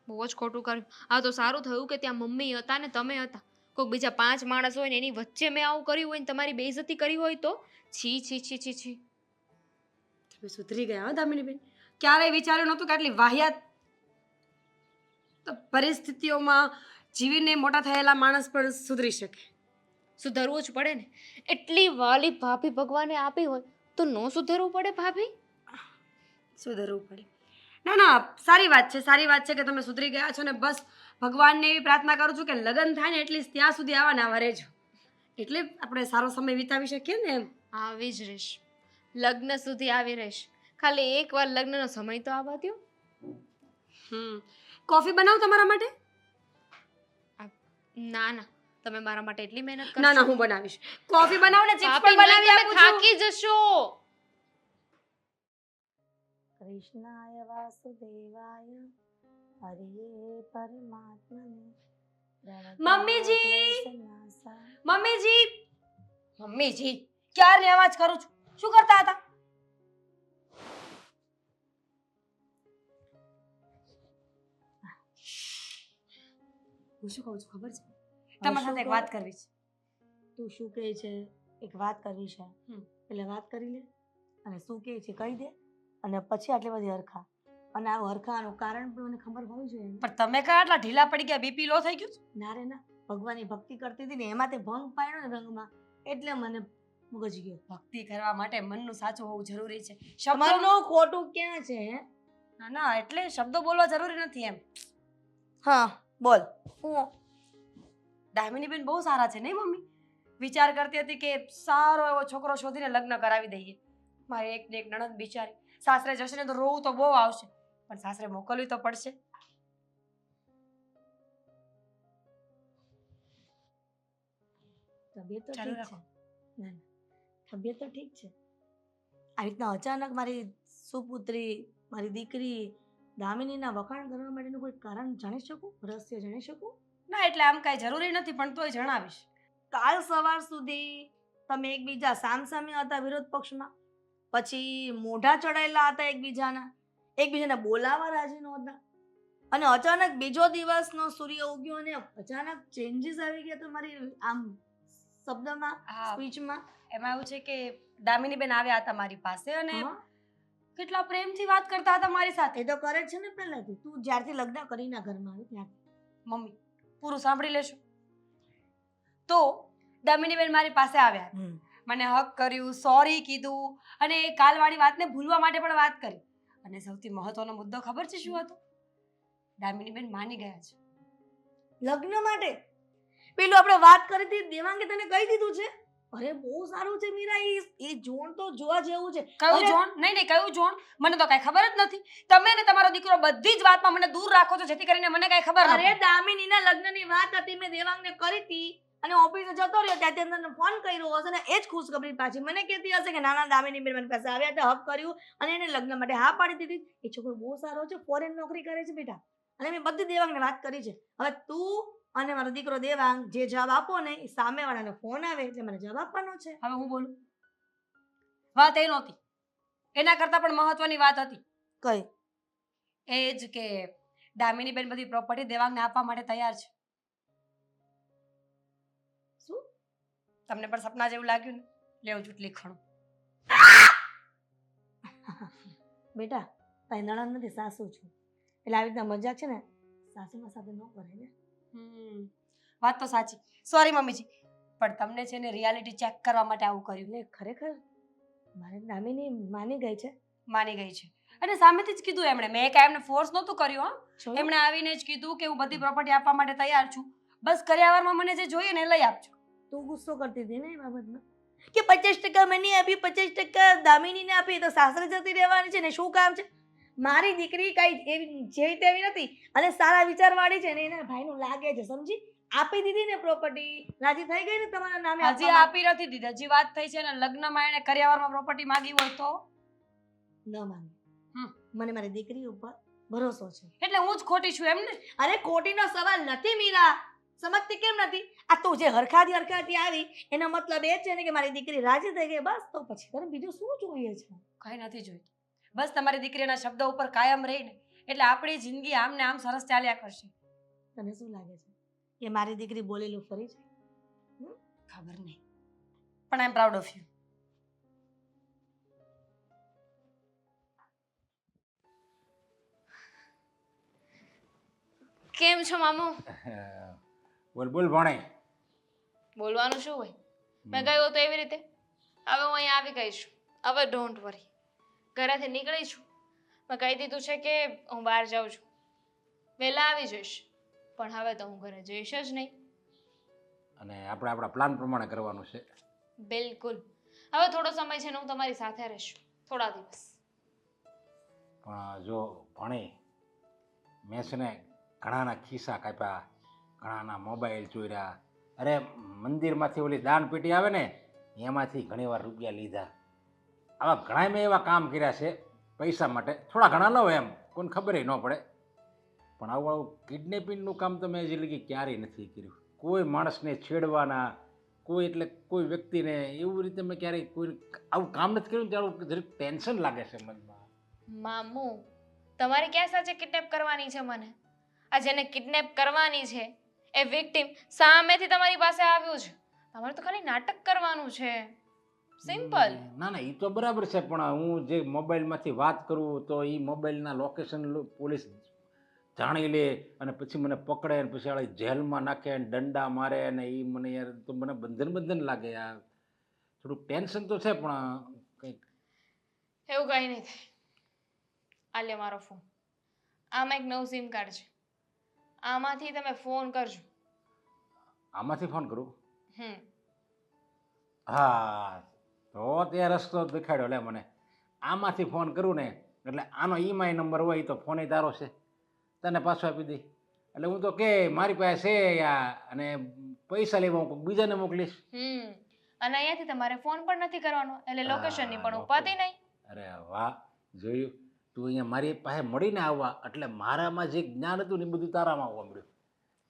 બહુ જ ખોટું કર્યું. આ તો સારું થયું કે ત્યાં મમ્મી હતા ને તમે હતા. કોઈક બીજા 5 માણસ હોય ને એની વચ્ચે મેં આવું કર્યું હોય ને તમારી બેઇજ્જતી કરી હોય તો છી છી છી છી છી. તમે સુધરી ગયા હો દામિનીબેન. ક્યારેય વિચાર્યું નહોતું કે આટલી વાહિયાત પરિસ્થિતિઓમાં જીવીને મોટા થયેલા માણસ પણ સુધરી શકે. સુધરવું જ પડે ને. એટલી વાલી ભાભી ભગવાને આપી હોય તો ન સુધરવું પડે ભાભી? સુધરવું પડે. ના ના, સારી વાત છે, સારી વાત છે કે તમે સુધરી ગયા છો. ને બસ ભગવાનને એવી પ્રાર્થના કરું છું કે લગ્ન થાય ને એટલીસ્ટ ત્યાં સુધી આવા ને આવા રહેજો, એટલે આપણે સારો સમય વિતાવી શકીએ ને એમ. આવી જ રહીશ, લગ્ન સુધી આવી રહીશ. ખાલી એકવાર લગ્નનો સમય તો આવવા દો. કોફી બનાવું તમારા માટે? ના ના, તમે મારા માટે એટલી મહેનત ના કરશો? ના, હું બનાવીશ. કોફી બનાવું ને ચિપ્સ ભાભી, પણ બનાવી નહીં, આપું તમે છું. થાકી જશો. કૃષ્ણાય વાસુદેવાય હરિયે પરમાત્મને મમ્મીજી! મમ્મીજી! મમ્મીજી, ક્યારની અવાજ કરું છું, શું કરતા હતા? હું શું કહું છું ખબર છે? તમારી સાથે એક વાત કરવી છે. તું શું કહે છે? એક વાત કરવી છે. એટલે વાત કરી લે, અને શું કહે છે કહી દે, અને પછી આટલી બધી હરખા. અને આ હરખાનું કારણ પણ મને ખબર હોવી જોઈએ ને. પણ તમે કયા આટલા ઢીલા પડી ગયા? બીપી લો થઈ ગયું છે? ના રે ના, ભગવાનની ભક્તિ કરતી હતી ને એમાં તે ભંગ પાડ્યો ને રંગમાં, એટલે મને મગજ ગયો. ભક્તિ કરવા માટે મનનું સાચું હોવું જરૂરી છે. મનનું ખોટું ક્યાં છે હે? ના ના, એટલે શબ્દો બોલવા જરૂરી નથી એમ. હા બોલ. હું દામિનીબેન બહુ સારા છે નહીં મમ્મી? વિચાર કરતી હતી કે સારો એવો છોકરો શોધીને લગ્ન કરાવી દઈએ. મારી એક ને એક નણંદ બિચારી સાસરે જશે ને તો રોવું તો બહુ આવશે, પણ સાસરે મોકલવી તો પડશે. તબિયત તો ચાલુ ઠીક રાખો. છે. ના ના, તબિયત તો ઠીક છે. આ રીતના અચાનક મારી સુપુત્રી, મારી દીકરી દામિનીના વખાણ કરવા માટેનું કોઈ કારણ જાણી શકું? રહસ્ય જાણી શકું? ના, એટલે આમ કાંઈ જરૂરી નથી, પણ તોય જણાવીશ. કાલ સવાર સુધી તમે એકબીજા સામસામે હતા વિરોધ પક્ષમાં, પછી મોઢા ચડાયેલા હતા એકબીજાના, એકબીજાને બોલાવા રાજી નહોતા, અને અચાનક બીજો દિવસનો સૂર્ય ઉગ્યો અને અચાનક ચેન્જીસ આવી ગયા તમારી આમ શબ્દમાં, હા. સ્પીચમાં. એમાં એવું છે કે દામિનીબેન આવ્યા હતા મારી પાસે અને હા, કેટલા પ્રેમથી વાત કરતા હતા મારી સાથે. એ તો કરે જ છે ને પહેલાથી, તું જ્યારથી લગ્ન કરીને ઘરમાં આવી ત્યારથી. મમ્મી, પૂરું સાંભળી લેશો. તો દામિનીબેન મારી પાસે આવ્યા, મને હક કર્યું, સોરી કીધું અને એ કાલવાળી વાતને ભૂલવા માટે પણ વાત કરી. અને સૌથી મહત્વનો મુદ્દો ખબર છે શું હતો? દામિનીબેન માની ગયા છે. લગ્ન માટે પેલું આપણે વાત કરી હતી દેવાંગે તને કહી દીધું છે? અરે બહુ સારું છે મીરા, એ જોણ તો જોવા જેવું છે. કયું અરે, જોણ? નહીં કયું જોણ? મને તો કઈ ખબર જ નથી. તમે ને તમારો દીકરો બધી જ વાતમાં મને દૂર રાખો છો, જેથી કરીને મને કઈ ખબર અરે નથી. દામિનીના લગ્નની વાત હતી, મેં દેવાંગને કરી હતી અને ઓફિસે જતો રહ્યો ત્યાં તને ફોન કર્યો હશે ને એ જ ખુશખબરી પાછી મને કહેતી હશે કે નાના દામિની બેન મારી પાસે આવ્યા હતા, હક કર્યું અને એને લગ્ન માટે હા પાડી દીધી. એ છોકરો બહુ સારો છે, ફોરેન નોકરી કરે છે બેટા, અને મેં બધી દેવાંગને વાત કરી છે. હવે તું અને મારો દીકરો દેવાંગ જે જવાબ આપો ને એ સામેવાળાનો ફોન આવે એટલે મને જવાબ આપવાનો છે. હવે હું બોલું? વાત એ નહોતી, એના કરતાં પણ મહત્વની વાત હતી. કઈ? એ જ કે દામિનીબેન બધી પ્રોપર્ટી દેવાંગને આપવા માટે તૈયાર છે. શું? તમને પણ સપના જેવું લાગ્યું ને? લેવું ચૂંટલી ખણું. બેટા તારી નણંદ નથી, સાસુ છું, એટલે આવી રીતના મજાક છે ને સાસુમાં સાથે ન કરે ને. વાત તો સાચી. સોરી મમ્મીજી, પણ તમને છે ને રિયાલિટી ચેક કરવા માટે આવું કર્યું. એટલે ખરેખર મારી દામિની માની ગઈ છે. માની ગઈ છે અને સામેથી જ કીધું એમણે. મેં કાંઈ એમને ફોર્સ નહોતું કર્યું. હા, જોયું? એમણે આવીને જ કીધું કે હું બધી પ્રોપર્ટી આપવા માટે તૈયાર છું, બસ કર્યાવરમાં મને જે જોઈએ ને એ લઈ આપજો. તું ગુસ્સો કરતી હતી ને એ બાબતમાં કે 50% મેં નહીં આપી, 50% દામિનીને આપી તો સાસરે જતી રહેવાની છે ને શું કામ છે? મારી દીકરી કઈ એવી જેવી તેવી નથી અને સારા વિચારવાળી છે ને એના ભાઈનું લાગે છે, સમજી? આપી દીધી ને પ્રોપર્ટી, રાજી થઈ ગઈ ને તમારા નામે હજી આપવામાં? આપી નથી દીધી, હજી વાત થઈ છે ને લગ્નમાં એણે કર્યાવરમાં પ્રોપર્ટી માંગી હોય તો ન માંગે. મને મારી દીકરી ઉપર ભરોસો છે. એટલે હું જ ખોટી છું એમ ને? અરે ખોટીનો સવાલ નથી મીરા, સમજતી કેમ નથી? આ તું જે હરખાતી આવી એનો મતલબ એ છે ને કે મારી દીકરી રાજી થઈ ગઈ, બસ. તો પછી તને બીજું શું જોઈએ છે? કઈ નથી જોઈતું, બસ તમારી દીકરીના શબ્દો ઉપર કાયમ રહીને એટલે આપણી જિંદગી આમ ને આમ સરસ ચાલ્યા કરશે. તને શું લાગે છે કે મારી દીકરી બોલેલું ફરી છે? ખબર નહીં, પણ આઈ એમ પ્રાઉડ ઓફ યુ. કેમ છો મામુ? બોલ બોલ ભણે. બોલવાનું શું હોય? મેં કહ્યું તો એવી રીતે. હવે હું અહીંયા આવી ગઈ છું. હવે ડોન્ટ વરી, ઘરેથી નીકળી છું. મેં કહી દીધું છે કે હું બહાર જાઉં છું, વહેલા આવી જઈશ, પણ હવે તો હું ઘરે જઈશ જ નહીં. અને આપણે આપણા પ્લાન પ્રમાણે કરવાનું છે. બિલકુલ. હવે થોડો સમય છે ને હું તમારી સાથે રહીશ, થોડા દિવસ. પણ જો ભણે, મેં છે ને ઘણાના ખિસ્સા કાપ્યા, ઘણાના મોબાઈલ ચોર્યા, અરે મંદિરમાંથી ઓલી દાન પેટી આવે ને એમાંથી ઘણીવાર રૂપિયા લીધા. આવા ઘણા મેં એવા કામ કર્યા છે પૈસા માટે. થોડા ઘણા લો એમ, કોઈને ખબર ન પડે. પણ આવું કિડનેપિંગનું કામ તો મેં હજી લગી ક્યારેય નથી કર્યું. કોઈ માણસને છેડવાના, કોઈ એટલે કોઈ વ્યક્તિને એવું રીતે મેં ક્યારેય કોઈ આવું કામ નથી કર્યું. ત્યારે જરીક ટેન્શન લાગે છે મનમાં. મામુ, તમારે ક્યાં સાચે કિડનેપ કરવાની છે મને? આ જેને કિડનેપ કરવાની છે એ વિક્ટિમ સામેથી તમારી પાસે આવ્યું છે. તમારે તો ખાલી નાટક કરવાનું છે, સિમ્પલ. ના ના, એ તો બરાબર છે, પણ હું જે મોબાઈલમાંથી વાત કરું તો એ મોબાઈલના લોકેશન પોલીસ જાણી લે અને પછી મને પકડે ને પછી આળી જેલમાં નાખે ને દંડા મારે ને એ મને યાર તો મને બંધન લાગે યાર. થોડુંક ટેન્શન તો છે પણ કંઈક. એવું કંઈ નહીં થાય. આ લે મારો ફોન, આમાં એક નવું સિમ કાર્ડ છે, આમાંથી તમે ફોન કરજો. આમાંથી ફોન કરું? હમ હા, તો તે રસ્તો દેખાડ્યો લે મને. આમાંથી ફોન કરું ને એટલે આનો ઈમાઈ નંબર હોય તો ફોન તારો છે, તને પાછો આપી દઈ. એટલે હું તો કે મારી પાસે છે યા અને પૈસા લેવા હું કોઈક બીજાને મોકલીશ. અને અહીંયાથી તમારે ફોન પણ નથી કરવાનો, એટલે લોકેશનની પણ ઉપાધિ નહીં. અરે વાહ, જોયું? તું અહીંયા મારી પાસે મળીને આવવા એટલે મારામાં જે જ્ઞાન હતું ને એ બધું તારામાં આવવા મળ્યું.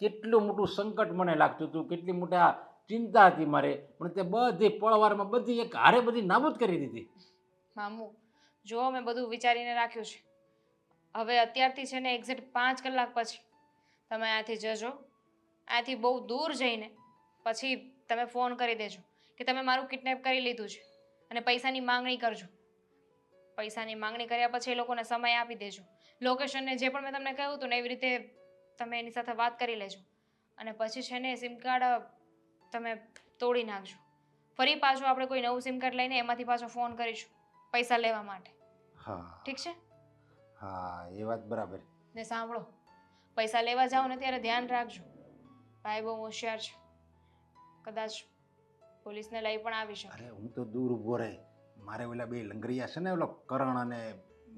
કેટલું મોટું સંકટ મને લાગતું હતું, કેટલી મોટા ચિંતા હતી મારે, પણ તે બધી પળવારમાં બધી એક હારે બધી નાબૂદ કરી દીધી. મામુ જો, મેં બધું વિચારીને રાખ્યું છે. હવે અત્યારથી છે ને એક્ઝેક્ટ 5 કલાક પછી તમે અહીંયાથી જજો. અહીંયાથી બહુ દૂર જઈને પછી તમે ફોન કરી દેજો કે તમે મારું કિડનેપ કરી લીધું છે અને પૈસાની માંગણી કરજો. પૈસાની માંગણી કર્યા પછી એ લોકોને સમય આપી દેજો. લોકેશનને જે પણ મેં તમને કહ્યું હતું ને એવી રીતે તમે એની સાથે વાત કરી લેજો. અને પછી છે ને સિમ કાર્ડ તમે તોડી નાખજો. ફરી પાછું આપણે કોઈ નવું સિમ કાર્ડ લઈને એમાંથી પાછો ફોન કરીશું પૈસા લેવા માટે. હા ઠીક છે? હા એ વાત બરાબર. ને સાંભળો, પૈસા લેવા જાઓ ને ત્યારે ધ્યાન રાખજો. ભાઈ બહુ હોશિયાર છે, કદાચ પોલીસને લઈ પણ આવી શકે. અરે હું તો દૂર ઊભો રહે, મારે ઓલા બે લંગરિયા છે ને ઓલો કરણ અને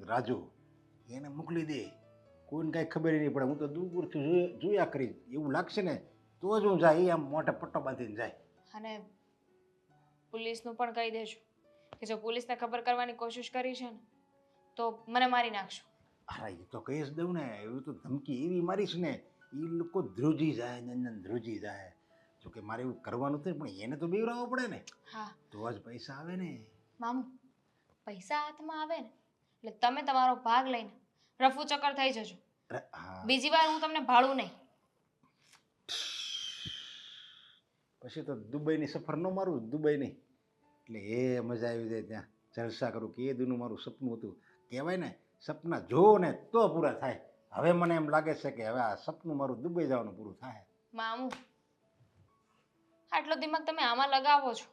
રાજુ એને મોકલી દે, કોઈને કાંઈ ખબર નહીં પડે. હું તો દૂરથી જોયા કરી, એવું લાગશે ને તો જ હું જાય. એ આમ મોટે પટ્ટો બાંધીને જાય. અને પોલીસનું પણ કહી દેજો કે જો પોલીસને ખબર કરવાની કોશિશ કરી છે ને તો મને મારી નાખશો. હા એ તો કહી જ દઉં ને, એવું તો ધમકી એવી મારીશ ને એ લોકો ધ્રુજી જાય, નંદન ધ્રુજી જાય. જોકે મારે એવું કરવાનું હતું પણ એને તો બીવરાવવો પડે ને, હા તો જ પૈસા આવે ને. મામુ, પૈસા હાથમાં આવે ને એટલે તમે તમારો ભાગ લઈને રફુ ચક્કર થઈ જજો. અરે હા બીજી વાર હું તમને ભાડું નહીં. પછી તો દુબઈની સફર ન મારું, દુબઈની એટલે એ મજા આવી જાય, ત્યાં જલસા કરું કે એ દુનું મારું સપનું હતું. કહેવાય ને સપના જો ને તો પૂરા થાય. હવે મને એમ લાગે છે કે હવે આ સપનું મારું દુબઈ જવાનું પૂરું થાય. મામુ, આટલો દિમાગ તમે આમાં લગાવો છો,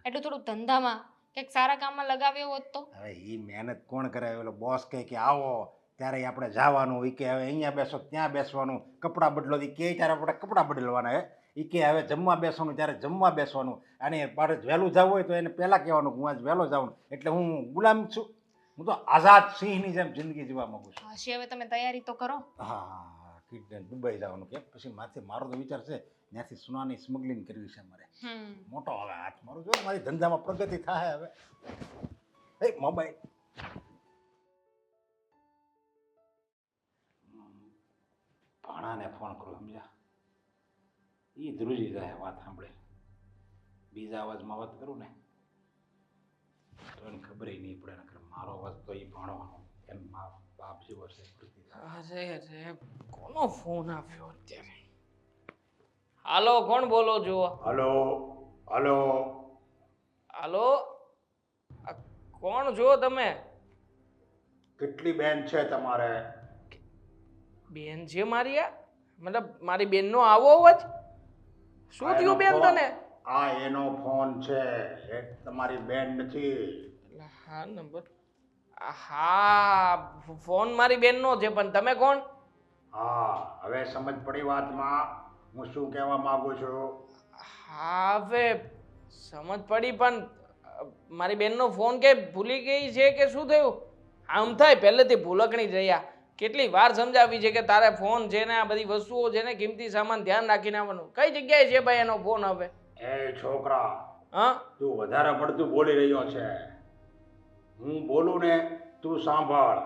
એટલું થોડું ધંધામાં કંઈક સારા કામમાં લગાવ્યો હોત તો. હવે એ મહેનત કોણ કરે? ઓલો બોસ કહે કે આવો ત્યારે આપણે જવાનું, એ કે હવે અહીંયા બેસો ત્યાં બેસવાનું, કપડાં બદલો, એ કે ત્યારે આપણે કપડાં બદલવાના. એ કે હવે જમવા બેસવાનું ત્યારે જમવા બેસવાનું. અને પાછું વહેલું જવું હોય તો એને પહેલાં કહેવાનું કે હું આજ વહેલો જાઉં. એટલે હું ગુલામ છું, હું તો આઝાદ સિંહની જેમ જિંદગી જીવવા માંગુ છું. હશે, હવે તમે તૈયારી તો કરો. હા કિડનેપ દુબઈ જવાનું કે પછી માથે મારો તો વિચાર છે ત્યાંથી સોનાની સ્મગલિંગ કરવી છે મારે. મોટો હવે હાથ મારું જો મારી ધંધામાં પ્રગતિ થાય. હવે એ મોબાઈલ ભાણાને ફોન કરું, સમજ્યા? એ ધ્રુજી જાય વાત સાંભળે. બીજા અવાજમાં વાત કરું ને તો એને ખબર નહીં પડે. નકર મારો અવાજ તો એ ભણવાનો એમ મા બાપ જેવો છે. અરે રે, કોનો ફોન આવ્યો અત્યારે? હાલો, કોણ બોલો છો? હલો હલો હાલો, આ કોણ છો તમે? કેટલી બેન છે તમારે? બેન છે મારી? આ મતલબ મારી બેનનો આવો અવાજ? શું થયું બેન તને? આ એનો ફોન છે, એ તમારી બેન નથી. એટલે હા નંબર, હા ફોન મારી બેનનો છે, પણ તમે કોણ? હા હવે સમજ પડી વાતમાં હું શું કહેવા માંગુ છું? હા હવે સમજ પડી, પણ મારી બેનનો ફોન કે ભૂલી ગઈ છે કે શું થયું? આમ થાય પહેલેથી ભૂલકણી રહ્યા. કેટલી વાર સમજાવી છે કે તારે ફોન છે ને આ બધી વસ્તુઓ છે ને કિંમતી સામાન ધ્યાન રાખીને આવવાનું. કઈ જગ્યાએ છે ભાઈ એનો ફોન? હવે એ છોકરા, હા તું વધારે પડતું બોલી રહ્યો છે. હું બોલું ને તું સાંભળ.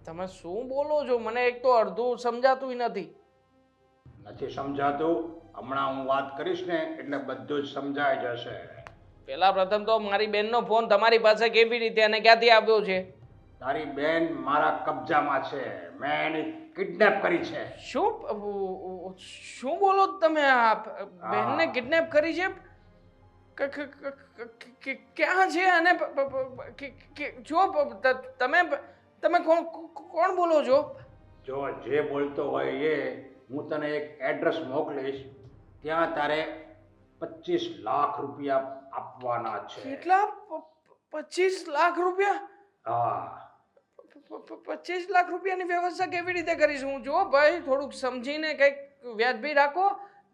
તમે શું બોલો છો? મને એક તો અડધું સમજાતું નથી. નથી સમજાતું? હમણાં હું વાત કરીશ ને એટલે બધું જ સમજાઈ જશે. પેલા પ્રથમ તો મારી બેનનો ફોન તમારી પાસે કેવી રીતે અને ક્યાંથી આવ્યો છે? તારી બેન મારા કબજામાં છે, મેં એને કિડનેપ કરી છે. શું બોલો તમે? આ બેનને કિડનેપ કરી છે? ક્યાં છે? અને જો તમે કોણ બોલો છો? જો જે બોલતો હોય એ હું તને એક એડ્રેસ મોકલીશ, ત્યાં તારે 25 લાખ રૂપિયા આપવાના છે. કેટલા? 25 લાખ રૂપિયા? હા 25 લાખ રૂપિયાની વ્યવસ્થા કેવી રીતે કરીશું? જો ભાઈ થોડુંક સમજીને કંઈક વ્યાજબી રાખો.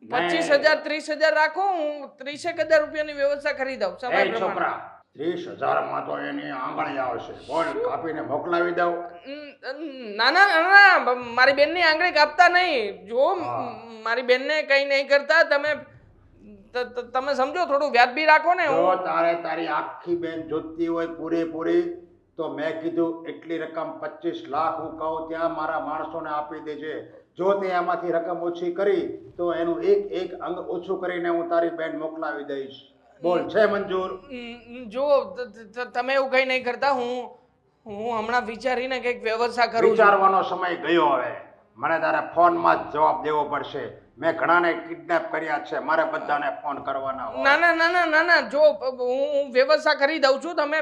25,000 30,000 રાખો, હું 30,000 રૂપિયાની વ્યવસ્થા કરી દઉં. સમય એ છોકરા, 30,000 તો એની આંગળી આવશે. બોલ, કાપીને મોકલાવી દઉં? ના ના ના, મારી બેનની આંગળી કાપતા નહીં. જો મારી બેનને કંઈ નહીં કરતા. તમે સમજો, થોડું વ્યાજબી રાખો ને. જો તારે તારી આખી બેન જોતી હોય પૂરેપૂરી તો મેં કીધું એટલી રકમ 25 લાખ હું કહું ત્યાં મારા માણસોને આપી દેજે. જો તે એમાંથી રકમ ઓછી કરી તો એનું એક અંગ ઓછું કરીને હું તારી બેન મોકલાવી દઈશ. બોલ, છે મંજૂર? જો તમે એવું કંઈ નહીં કરતા. હું હમણાં વિચારીને કંઈક વ્યવસ્થા કરું છું. વિચારવાનો સમય ગયો. હવે મને તારે ફોનમાં જ જવાબ દેવો પડશે. મેં ઘણાને કિડનેપ કર્યા છે, મારે બધાને ફોન કરવાના હોય. ના ના ના ના ના ના, જો હું વ્યવસ્થા કરી દઉં છું. તમે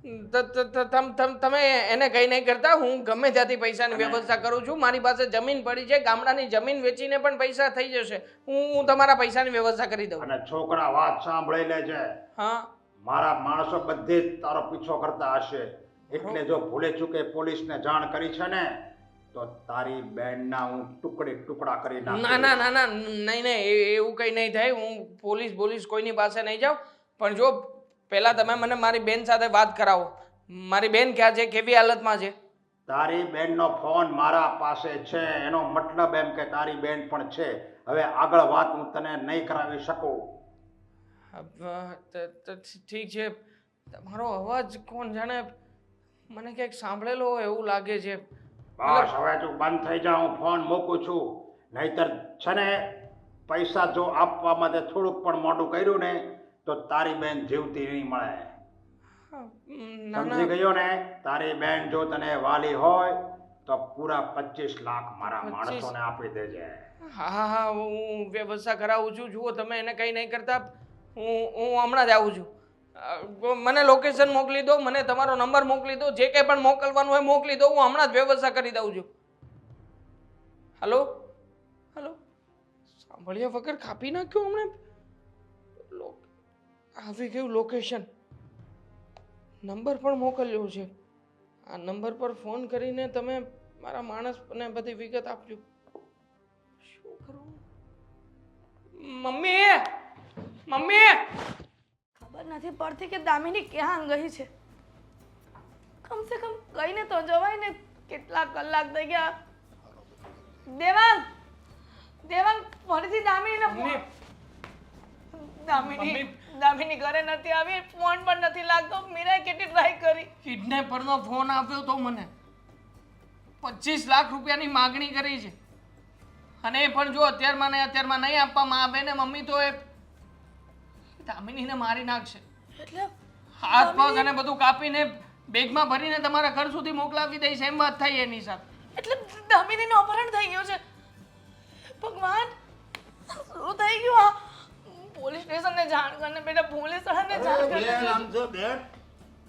તમે એને કંઈ નહીં કરતા. હું ગમે ત્યાંથી પૈસાની વ્યવસ્થા કરું છું. મારી પાસે જમીન પડી છે, ગામડાની જમીન વેચીને પણ પૈસા થઈ જશે. હું તમારા પૈસાની વ્યવસ્થા કરી દઉં. અને છોકરા વાત સાંભળી લેજે. હા, મારા માણસો બધે જ તારો પીછો કરતા હશે, એટલે જો ભૂલે ચૂકે પોલીસને જાણ કરી છે ને તો તારી બેનના હું ટુકડા કરી ના નાખીશ. ના ના ના નહીં નહીં, એવું કંઈ નહીં થાય. હું પોલીસ કોઈની પાસે નહીં જાઉં. પણ જો પહેલા તમે મને મારી બેન સાથે વાત કરાવો. મારી બેન ક્યાં છે, કેવી હાલતમાં છે? તારી બેનનો ફોન મારા પાસે છે, એનો મતલબ એમ કે તારી બેન પણ છે. હવે આગળ વાત હું તને નહીં કરાવી શકું. ઠીક છે. તમારો અવાજ કોણ જાણે મને ક્યાંક સાંભળેલો હોય એવું લાગે છે. બસ હવે તું બંધ થઈ જા, હું ફોન મૂકું છું. નહીતર છે ને પૈસા જો આપવા માટે થોડુંક પણ મોડું કર્યું ને તો તારી બેન જીવતી નહીં મળે. ના સમજી ના, ગયો ને? તારી બેન જો તને વાલી હોય તો પૂરા 25 લાખ મારા 25? માણસોને આપી દેજે. હા હા હા, હું વ્યવસ્થા કરાવું છું. જુઓ તમે એને કંઈ નહીં કરતા. હું હમણાં જ આવું છું. મને લોકેશન મોકલી દો, મને તમારો નંબર મોકલી દો, જે કંઈ પણ મોકલવાનું હોય મોકલી દો. હું હમણાં જ વ્યવસ્થા કરી દઉં છું. હલો હલો, સાંભળ્યા વગર કાપી નાખ્યો હમણે. આવી ગયું લોકેશન. નંબર પણ મોકલ્યો છે. આ નંબર પર ફોન કરીને તમે મારા માણસને બધી વિગત આપજો. શું કરું? મમ્મી મમ્મી, ખબર નથી પડતી કે દામિની ક્યાં ગઈ છે. કમસે કમ કહીને તો જવાય ને. કેટલા કલાક થઈ ગયા. દેવાંગ દેવાંગ ફરીથી દામિનીને મમ્મી, દામિની દામિની ઘરે નથી આવી, ફોન પણ નથી લાગતો. મીરાએ કેટલી ટ્રાય કરી. કિડનેપરનો ફોન આપ્યો તો મને. 25 લાખ રૂપિયાની માગણી કરી છે. અને એ પણ જો અત્યારમાં નહીં આપવામાં આવે ને મમ્મી તો એ દામિનીને મારી નાખશે. એટલે હાથ પગ અને બધું કાપીને બેગમાં ભરીને તમારા ઘર સુધી મોકલાવી દઈશ, એમ વાત થઈ એની સાથે. એટલે દામિનીનું અપહરણ થઈ ગયું છે. ભગવાન, શું થઈ ગયું આ? પોલીસ સ્ટેશનને જાણ કરને બેટા, પોલીસ વાળાને જાણ બેન, કરને. આમ જો બેન,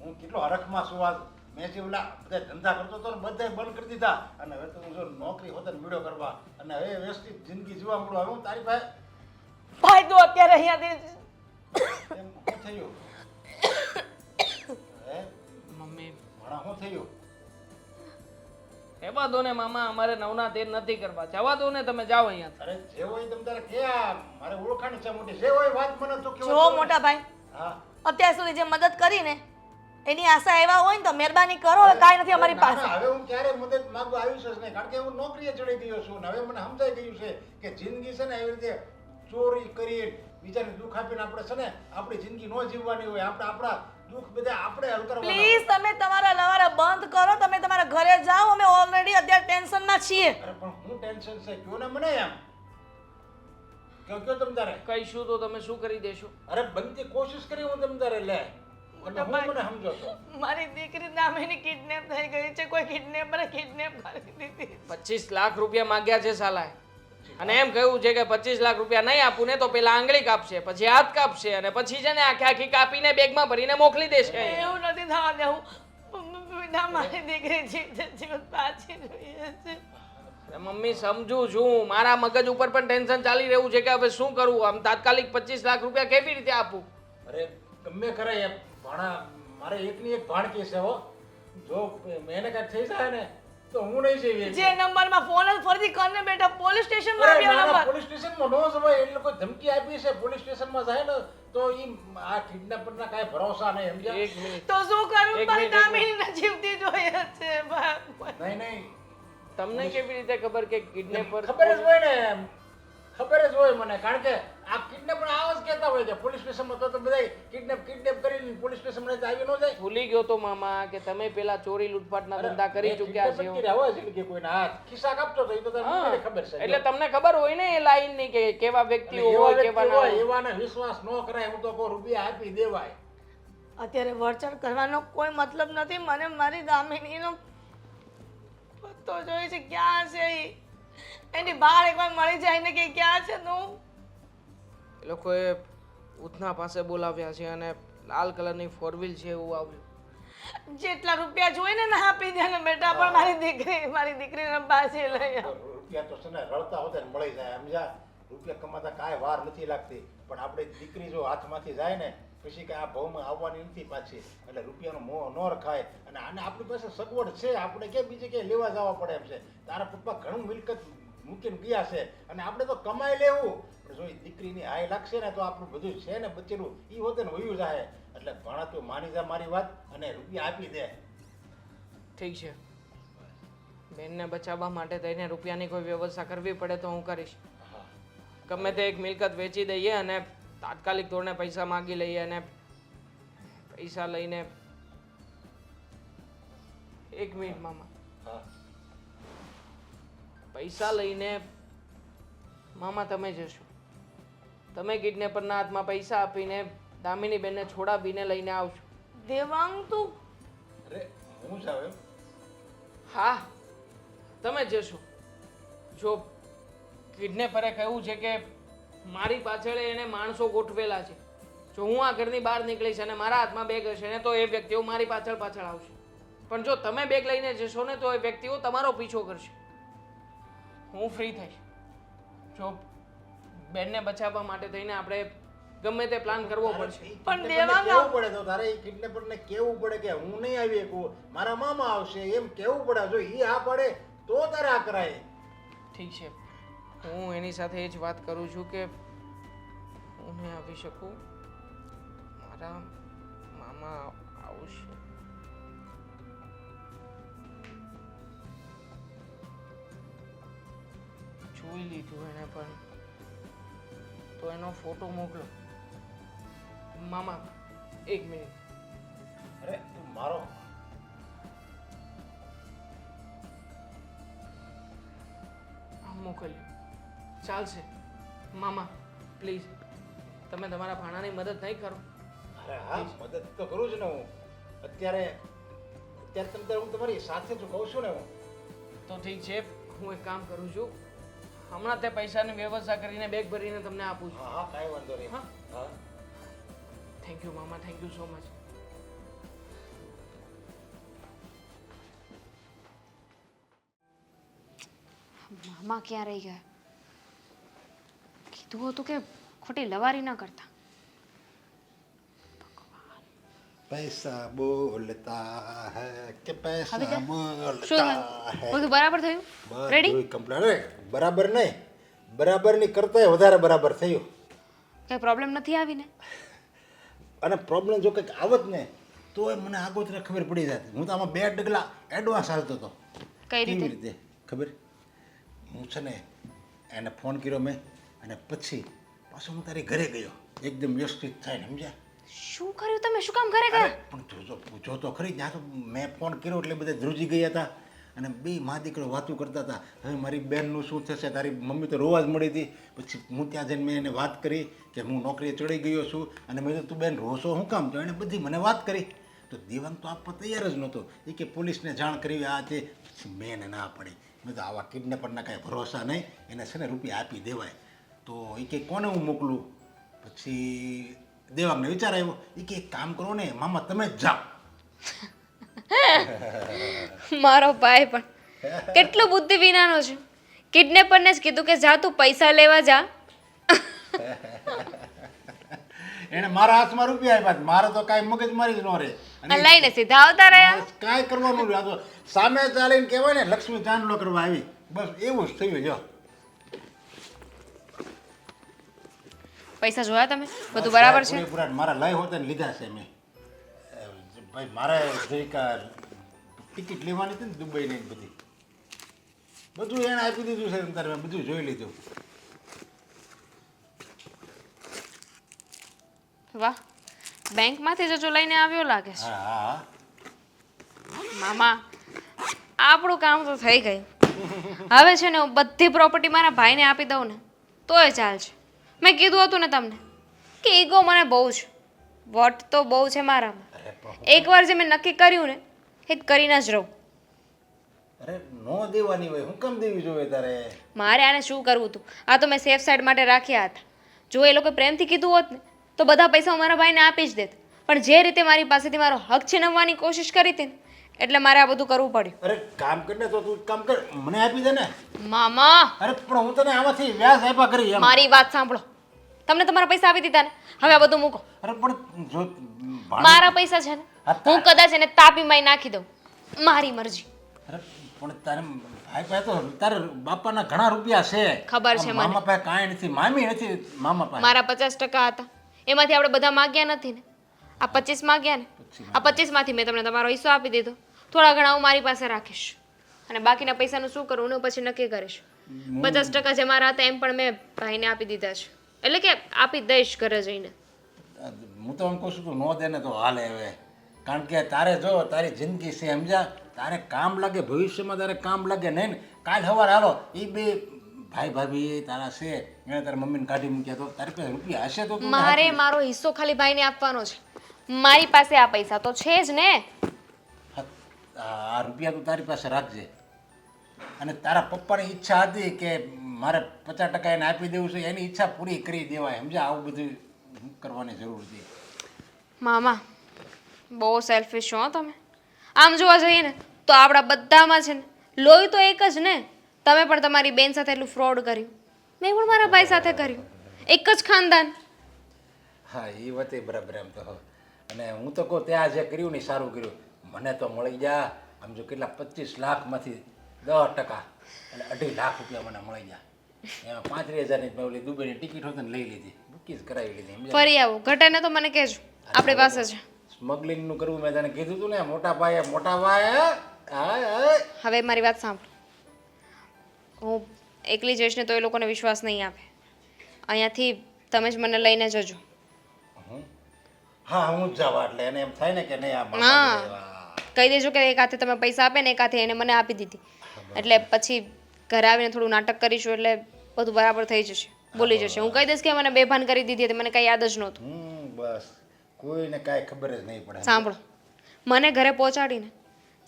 હું કેટલો હરખમાં છું. આજ મેં જે ઓલા બધા ધંધા કરતો હતો ને બધાય બંધ કરી દીધા. અને હવે તો હું જો નોકરી હોતે ને વિડીયો કરવા અને હવે વ્યવસ્થિત જિંદગી જીવવા મળું. હવે હું તારી પાસે ભાઈ તું અત્યારે અહીંયાથી એમ શું થયું? હે મમ્મી, ભણા શું થયું? જવા દો ને મામા, અમારે નવના તેર નથી કરવા. જવા દો ને, તમે જાઓ અહીંયા. અરે જે હોય તમ તારે કે આ મારે ઓળખાણ છે મોટી. જે હોય વાત મને તો કેવો. જો મોટા ભાઈ, હા, અત્યાર સુધી જે મદદ કરીને એની આશા એવા હોય ને તો મહેરબાની કરો. હવે કાંઈ નથી અમારી ના, પાસે. ના, હવે હું ક્યારે મદદ માંગવા આવીશ જ નહીં. કારણ કે હું નોકરીએ ચડી ગયો છું ને હવે મને સમજાઈ ગયું છે કે જિંદગી છે ને એવી રીતે ચોરી કરી બીજાને દુઃખ આપીને આપણે છે ને આપણી જિંદગી ન જીવવાની હોય. આપણે આપણા દુઃખ બધા આપણે હલ કરવાના. પ્લીઝ તમે તમારા લવારા બંધ કરો. તમે તમારા ઘરે જાઓ. અમે ઓલરેડી અત્યારે ટેન્શનમાં છીએ. અરે પણ હું ટેન્શન છે કયો ને મને એમ કયો તમ તારે. કહીશું તો તમે શું કરી દેશો? અરે બનતી કોશિશ કરી હું તમ તારે લે. અને હું મને સમજો છો. મારી દીકરી દામિની કિડનેપ થઈ ગઈ છે. કોઈ કિડનેપરે કિડનેપ કરી દીધી. 25 લાખ રૂપિયા માંગ્યા છે સાલાએ. અને એમ કહ્યું છે કે 25 લાખ રૂપિયા નહીં આપું ને તો પેલા આંગળી કાપશે, પછી હાથ કાપશે અને પછી છે ને આખી કાપીને બેગમાં ભરીને મોકલી દેશે. એવું નથી થવા દેવું. મારી દીકરી જીવત પાછી જોઈએ છે. અરે મમ્મી, સમજુ છું. મારા મગજ ઉપર પણ ટેન્શન ચાલી રહ્યું છે કે હવે શું કરવું. આમ તાત્કાલિક 25 લાખ રૂપિયા કેવી રીતે આપું? અરે ગમે કરે એમ ભાણા મારે એકની એક ભાણકી છે હો. જો એને કાંઈક થઈ જાય ને તો હું નહીં જઈએ. જે નંબરમાં ફોન જ ફરીથી કરને બેટા, પોલીસ સ્ટેશનમાં અરે આવ્યો ના, ના, નંબર. પોલીસ સ્ટેશનમાં નો જવાય. એ લોકો ધમકી આપી છે. પોલીસ સ્ટેશનમાં જાય ને તો ઈ આ કિડનેપરના કાંઈ ભરોસા નહીં, સમજ્યા? એક મિનિટ. તો શું કરું? એક મારી મિનિટ, એક દામિનીને જીવતી જોઈએ છે. નહીં નહીં તમને કેવી રીતે ખબર કે કિડનેપર? ખબર જ હોય ને. ખબર જ હોય મને. કારણ કે આ કિડનેપર આવા જ કહેતા હોય કે પોલીસ સ્ટેશનમાં તો બધા કિડનેપ કરીને પોલીસ સ્ટેશનમાં આવી ન જાય. ભૂલી ગયો તો મામા કે તમે પેલા ચોરી લૂંટફાટના ધંધા કરી ચૂક્યા છો. હોય જિંદગી કોઈના હાથ ખિસ્સા કાપતો તો એ તો તને હા, ખબર છે. એટલે તમને ખબર હોય ને એ લાઈન ની કે કેવા વ્યક્તિઓ હોય, કેવા ના હોય. એવાને વિશ્વાસ ન કરાય. હું તો કહું રૂપિયા આપી દેવાય. અત્યારે વળચણ કરવાનો કોઈ મતલબ નથી. મને મારી દામિનીનો પત્તો જોઈએ છે. ક્યાં છે ઈ? એની બહાર એકવાર મળી જાય ને કે ક્યાં છે તું? એ લોકોએ ઉધના પાસે બોલાવ્યા છે અને લાલ કલરની 4 વ્હીલ છે એવું આવ્યું. જેટલા રૂપિયા જોઈને ને આપી દે ને બેટા, પણ મારી દીકરીને પાછી લઈ આવ. રૂપિયા તો છે ને રળતા હોતે ને મળી જાય સમજા. રૂપિયા કમાતા કાંઈ વાર નથી લાગતી, પણ આપણે દીકરી જો હાથમાંથી જાય ને પછી કે આ ભાવમાં આવવાની નથી પાછી, એટલે રૂપિયાનો મોહ ન રખાય. અને આને આપણી પાસે સગવડ છે, આપણે ક્યાં બીજે ક્યાંય લેવા જવા પડે એમ છે. તારા પપ્પા ઘણું મિલકત મૂકીને ગયા છે અને આપણે તો કમાઈ લેવું. પણ જો એ દીકરીની હાય લાગશે ને તો આપણું બધું છે ને બચેલું એ હોતે ને વયું જાય. એટલે ભણા તું માની જા મારી વાત અને રૂપિયા આપી દે. ઠીક છે, બેનને બચાવવા માટે થઈને રૂપિયાની કોઈ વ્યવસ્થા કરવી પડે તો હું કરીશ. હા ગમે તે એક મિલકત વેચી દઈએ અને તાત્કાલિક ધોરણે પૈસા માગી લઈએ અને પૈસા લઈને 1 મિનિટ મામા, હા પૈસા લઈને મામા તમે જશો, તમે કિડનેપરના હાથમાં પૈસા આપીને દામિની બેનને છોડાવીને લઈને આવશો. દેવાંગ તું અરે હું જાવ એમ? હા, તમે જશો. જો કિડનેપરે કહ્યું છે કે મારી પાછળ એને માણસો ગોઠવેલા છે. જો હું આ ઘરની બહાર નીકળીશ અને મારા હાથમાં બેગ હશે ને તો એ વ્યક્તિઓ મારી પાછળ પાછળ આવશે. પણ જો તમે બેગ લઈને જશો ને તો એ વ્યક્તિઓ તમારો પીછો કરશે. હું ફ્રી થઈશ. જો બેનને બચાવવા માટે થઈને આપણે ગમે તે પ્લાન કરવો પડશે. પણ kidnapper ને દેવાંગ કેવું પડે તો તારે એ કિડનેપરને કેવું પડે કે હું નહીં આવી શકું, મારા મામા આવશે એમ કેવું પડે. જો ઈ આ પડે તો તારે આ કરાય. ઠીક છે, હું એની સાથે એ જ વાત કરું છું કે હું નહીં આવી શકું, મારા મામા આવશે. જોઈ લીધું એને, પણ તો એનો ફોટો મોકલો. મામા 1 મિનિટ. અરે તું મારો આમ મોકલ્યું ચાલશે? મામા પ્લીઝ, તમે તમારા ભાણાની મદદ નહીં કરો? અરે હા મદદ તો કરું જ ને હું. અત્યારે અત્યારે હું તમારી સાથે જ કહું છું ને હું. તો ઠીક છે, હું એક કામ કરું છું, હમણાં તે પૈસાની વ્યવસ્થા કરીને બેગ ભરીને તમને આપું છું. હા હા કાંઈ વાંધો નહીં. હા. હા થેન્ક યુ મામા, થેન્ક યુ સો મચ. મામા ક્યાં રહી ગયા? કીધું હતું કે ખોટી લવારી ન કરતા. પૈસા બોલતા હૈ કે પૈસા હવે શું બોલતા થયું? હૈ. બધું બરાબર થયું? રેડી? બધું complete. અરે બરાબર નહીં, બરાબરની કરતાંય વધારે બરાબર થયું. કઈ પ્રોબ્લેમ નથી આવી ને? અને પ્રોબ્લેમ જો કંઈક આવત ને તો મને આગોતરા ખબર પડી જાત. હું તો આમાં 2 ડગલા એડવાન્સ હાલતો હતો. કઈ કેવી રીતે? રીતે ખબર? હું છે ને એને ફોન કર્યો મેં અને પછી પાછો હું તારી ઘરે ગયો એકદમ વ્યવસ્થિત થઈને, સમજ્યા? શું કર્યું તમે? શું કામ ઘરે ગયા? પણ જોજો પૂછો તો ખરી. ત્યાં તો મેં ફોન કર્યો એટલે બધા ધ્રુજી ગયા હતા અને બે મા દીકરો વાતું કરતા હતા. હવે મારી બહેનનું શું થશે, તારી મમ્મી તો રોવા જ મળી હતી. પછી હું ત્યાં જઈને મેં એને વાત કરી કે હું નોકરીએ ચડી ગયો છું અને મેં કીધું તું બેન રોશો શું કામ? તો એણે બધી મને વાત કરી. તો દેવાંગ તો આપવા તૈયાર જ નહોતો. એ કે પોલીસને જાણ કરવી આ તે. મેં એને ના પડી. મેં તો આવા કિડનેપરના કાંઈ ભરોસા નહીં, એને છે ને રૂપિયા આપી દેવાય. તો એ કે કોને હું મોકલું? પછી દેવાંગને વિચાર આવ્યો. એ કે એક કામ કરો ને મામા તમે જ જાઓ. મારો ભાઈ પણ કેટલો બુદ્ધિ વિનાનો છે. કિડનેપરને જ કીધું કે જા તું પૈસા લેવા જા. એણે મારા હાથમાં રૂપિયા આપ્યા. મારે તો કાંઈ મગજમારી જ ન રહે. અને લઈને સીધા આવતા રહ્યા. બસ કાંઈ કરવાનું નહીં. આ તો સામે ચાલીને કહેવાય ને લક્ષ્મી ચાંદલો કરવા આવી. બસ એવું જ થયું. જો પૈસા જોયા તમે? બધું બરાબર છે? પૂરેપૂરા મારા લય હોતે ને લીધા છે મેં. ભાઈ મારે જરીક ટિકિટ લેવાની હતી ને દુબઈની બધી, બધું એણે આપી દીધું છે. અંતર મેં બધું જોઈ લીધું. વાહ, બેંકમાંથી જજો લઈને આવ્યો લાગે છે. હા હા મામા આપણું કામ તો થઈ ગયું. હવે છે ને હું બધી પ્રોપર્ટી મારા ભાઈને આપી દઉં ને તોય ચાલશે. મેં કીધું હતું ને તમને કે ઈગો મને બહુ છે, વોટ તો બહુ છે મારામાં. એકવાર જે મેં નક્કી કર્યું ને એ કરીને જ રહું. અરે નો દેવાની હોય, હું કેમ દેવી જોઈએ તારે? મારે આને શું કરવું હતું? આ તો મેં સેફ સાઈડ માટે રાખ્યા હતા. જો એ લોકો પ્રેમથી કીધું હોત ને તો બધા પૈસા હું મારા ભાઈને આપી જ દેત. પણ જે રીતે મારી પાસેથી મારો હક છીનવવાની કોશિશ કરી હતી ને એટલે મારે આ બધું કરવું પડ્યું. અરે કામ કરીને તો તું કામ કર, મને આપી દે ને. મામા અરે પણ હું તને આમાંથી વ્યાજ આપ્યા કરી એમ. મારી વાત સાંભળો. તમને તમારા પૈસા આપી દીધા ને, હવે આ બધું મૂકો. અરે પણ જો મારા પૈસા છે ને હું કદાચ એને તાપીમાં નાખી દઉં, મારી મરજી. અરે પણ તારે ભાઈ પાસે તો તારે બાપાના ઘણા રૂપિયા છે. ખબર છે મને. મામા પાસે કાંઈ નથી, મામી નથી મામા પાસે. મારા 50% હતા, એમાંથી આપણે બધા માગ્યા નથી ને. આ 25 માગ્યા ને, આ 25 માંથી મેં તમને તમારો હિસ્સો આપી દીધો. થોડા ઘણા હું મારી પાસે રાખીશ અને બાકીના પૈસાનું શું કરું હું પછી નક્કી કરીશ. 50% જે મારા હતા એમ પણ મેં ભાઈને આપી દીધા છે, એટલે કે આપી દઈશ ઘરે જઈને. હું તો એમ કહું છું તું નો દે ને તો હાલે હવે, કારણ કે તારે જો તારી જિંદગી છે સમજા, તારે કામ લાગે ભવિષ્યમાં, તારે કામ લાગે નહીં ને. કાલ સવારે હાલો એ બે ભાઈ ભાભી તારા છે એને તારા મમ્મીને કાઢી મૂક્યા તો તારી પાસે રૂપિયા હશે તો તું મારે મારો હિસ્સો ખાલી ભાઈને આપવાનો છે. મારી પાસે આ પૈસા તો છે જ ને. આ રૂપિયા તું તારી પાસે રાખજે. અને તારા પપ્પાની ઈચ્છા હતી કે મારે 50% એને આપી દેવું છે, એની ઈચ્છા પૂરી કરી દેવાય સમજ્યા. આવું બધું કરવાની જરૂર હતી. મામા બહુ સેલ્ફિશ છો હો તમે. આમ જોવા જઈએ ને તો આપણા બધામાં છે ને લોહી તો એક જ ને. તમે પણ તમારી બેન સાથે એટલું ફ્રોડ કર્યું, મેં પણ મારા ભાઈ સાથે કર્યું, એક જ ખાનદાન. હા એ વાત બરાબર એમ તો. અને હું તો કહું ત્યાં જે કર્યું ને સારું કર્યું. મને તો મળી ગયા આમ જો કેટલા 25 લાખમાંથી 10% એટલે 2.5 લાખ રૂપિયા મને મળી ગયા. એમાં 35,000ની મેં ઓલી દુબઈની ટિકિટ હોતી ને લઈ લીધી, બુકિંગ કરાવી લીધી. ફરી આવું ઘટે ને તો મને કહેજો, આપણી પાસે છે. સ્મગલિંગનું કરવું મેં તને કીધું હતું ને મોટા ભાઈ. હવે મારી વાત સાંભળો. હું એકલી જઈશ ને તો એ લોકોને વિશ્વાસ નહીં આપે. અહીંયાથી તમે જ મને લઈને જજો. હા હું જ જવા એટલે એને એમ થાય ને કે નહીં આ બાપા હા જેવા. કહી દેજો કે એક હાથે તમે પૈસા આપે ને એક હાથે એને મને આપી દીધી, એટલે પછી ઘરે આવીને થોડું નાટક કરીશું એટલે બધું બરાબર થઈ જશે, ભૂલી જશે. હું કહી દઈશ કે મને બેભાન કરી દીધી હતી, મને કાંઈ યાદ જ નહોતું. બસ કોઈને કાંઈ ખબર જ નહીં પડે. સાંભળો, મને ઘરે પહોંચાડીને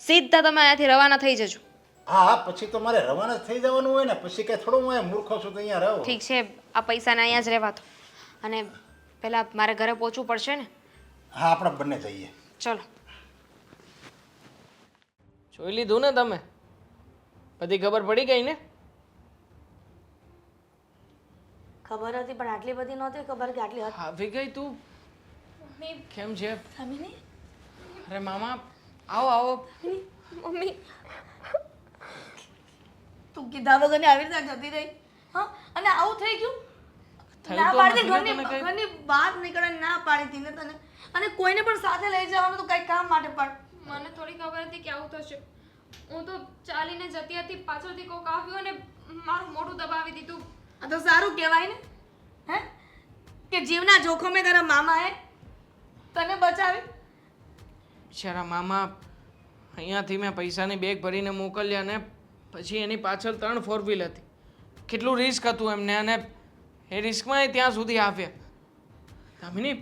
સીધા તમે અહીંયાથી રવાના થઈ જજો. હા પછી તો મારે રવાના થઈ જવાનું હોય ને, પછી કઈ થોડું હું મૂર્ખો છું તો અહીંયા રહો. ઠીક છે, આ પૈસાને અહીંયા જ રહેવા દો. અને પહેલાં મારે ઘરે પહોંચવું પડશે ને. હા આપણે બંને જઈએ. ચલો. જોઈ લીધું ને તમે? બધી ખબર પડી ગઈ ને? ખબર હતી પણ આટલી બધી નહોતી ખબર કે આટલી હતી. આવી ગઈ તું? કેમ છે? કામિની, અરે મામા આવો આવો. મમ્મી તું કીધા વગરની આવી રીતે જતી રહી. હા અને આવું થઈ ગયું. થયું ના તો પાડી નથી ને ઘરની તને કંઈ? ઘરની બહાર નીકળવાની ના પાડી હતી ને તને. અને કોઈને પણ સાથે લઈ જવાનું તો કઈ કામ માટે પણ. મને થોડી ખબર હતી કે આવું થશે. હું તો ચાલીને જતી હતી, પાછળથી કોક આવ્યું અને મારું મોઢું દબાવી દીધું. આ તો સારું કહેવાય ને, હે કે જીવના જોખમે તારા મામાએ તને બચાવી. બિચારા મામા, અહીંયાથી મેં પૈસાની બેગ ભરીને મોકલ્યા ને પછી એની પાછળ 3 4 વ્હીલ હતી. કેટલું રિસ્ક હતું એમને, અને એ રિસ્કમાં ત્યાં સુધી આવ્યા. દામિની,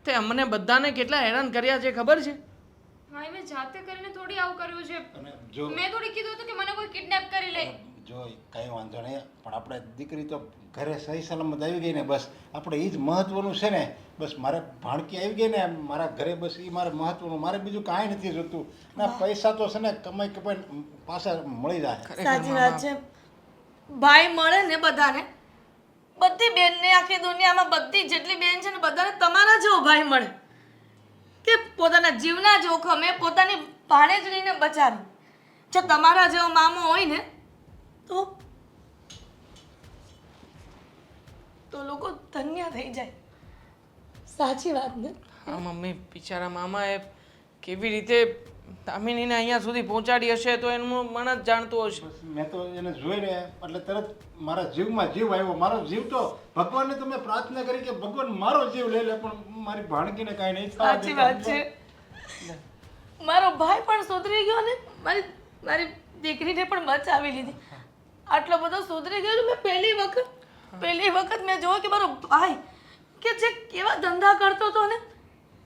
તે અમને બધાને કેટલા હેરાન કર્યા છે ખબર છે? ભાઈ મેં જાતે કરીને થોડી આવું કર્યું છે. અને જો મેં થોડી કીધું હતું કે મને કોઈ કિડનેપ કરી લે. જો કઈ વાંધો નહીં, પણ આપણે દીકરી તો ઘરે સહી સલામત આવી ગઈ ને, બસ આપણે એ જ મહત્વનું છે ને. બસ મારે ભાણકી આવી ગઈ ને મારા ઘરે, બસ એ મારે મહત્વનું. મારે બીજું કાંઈ નથી જોતું. ના પૈસા તો છે ને કમાઈ પાછા મળી જાય. સાચી વાત છે. ભાઈ મળે ને બધાને, બધી બેનને આખી દુનિયામાં બધી જેટલી બેન છે ને બધાને તમારા જેવો ભાઈ મળે કે પોતાના જીવના જોખમે પોતાની ભાણેજડીને બચાવી. જો તમારા જેવો મામો હોય ને તો લોકો ધન્ય થઈ જાય. સાચી વાત ને? હા મમ્મી, બિચારા મામાએ કેવી રીતે દામિનીને અહીંયા સુધી પહોંચાડી હશે તો એનું મન જ જાણતું હશે. મેં તો એને જોઈને એટલે તરત મારા જીવમાં જીવ આવ્યો. મારો જીવ તો ભગવાનને તો મેં પ્રાર્થના કરી કે ભગવાન મારો જીવ લઈ લે, પણ મારી ભાણકીને કાંઈ નહીં થવા સાચી વાત છે. મારો ભાઈ પણ સુધરી ગયો ને મારી દીકરીને પણ બચાવી લીધી. આટલો બધો સુધરી ગયો મેં પહેલી વખત મેં જોયું કે મારો ભાઈ કે જે કેવા ધંધા કરતો હતો ને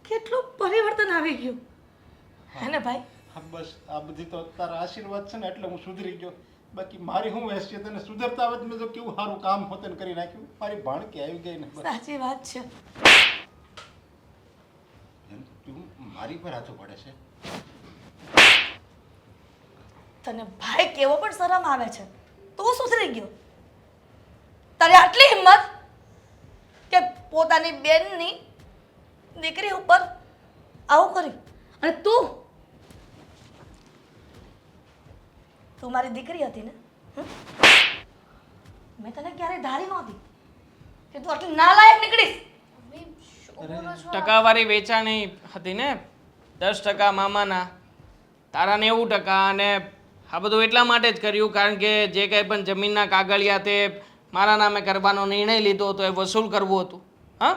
કેટલું પરિવર્તન આવી ગયું. હે ને ભાઈ? હા બસ આ બધી તો તારા આશીર્વાદ છે ને એટલે હું સુધરી ગયો. બાકી મારી શું હેસિયત, અને સુધરતા આવત મેં તો કેવું સારું કામ હોતે કરી નાખ્યું. મારી ભાણકી આવી ગઈ ને. સાચી વાત છે. મારી પર હાથું પડે છે. તને ભાઈ કેવો પણ શરમ આવે છે. તું સુધરી ગયો. તારે આટલી હિંમત કે પોતાની બેનની દીકરી ઉપર આવું કર્યું. અને તું મારી દીકરી હતી ને? હમ? મેં તને ક્યારેય ધારી નહોતી કે તું આટલી નાલાયક નીકળીશ. ટકાવારી વેચાણી હતી ને, 10% મામાના, તારા 90%. અને આ બધું એટલા માટે જ કર્યું કારણ કે જે કંઈ પણ જમીનના કાગળિયા તે મારા નામે કરવાનો નિર્ણય લીધો હતો, એ વસૂલ કરવું હતું. હા,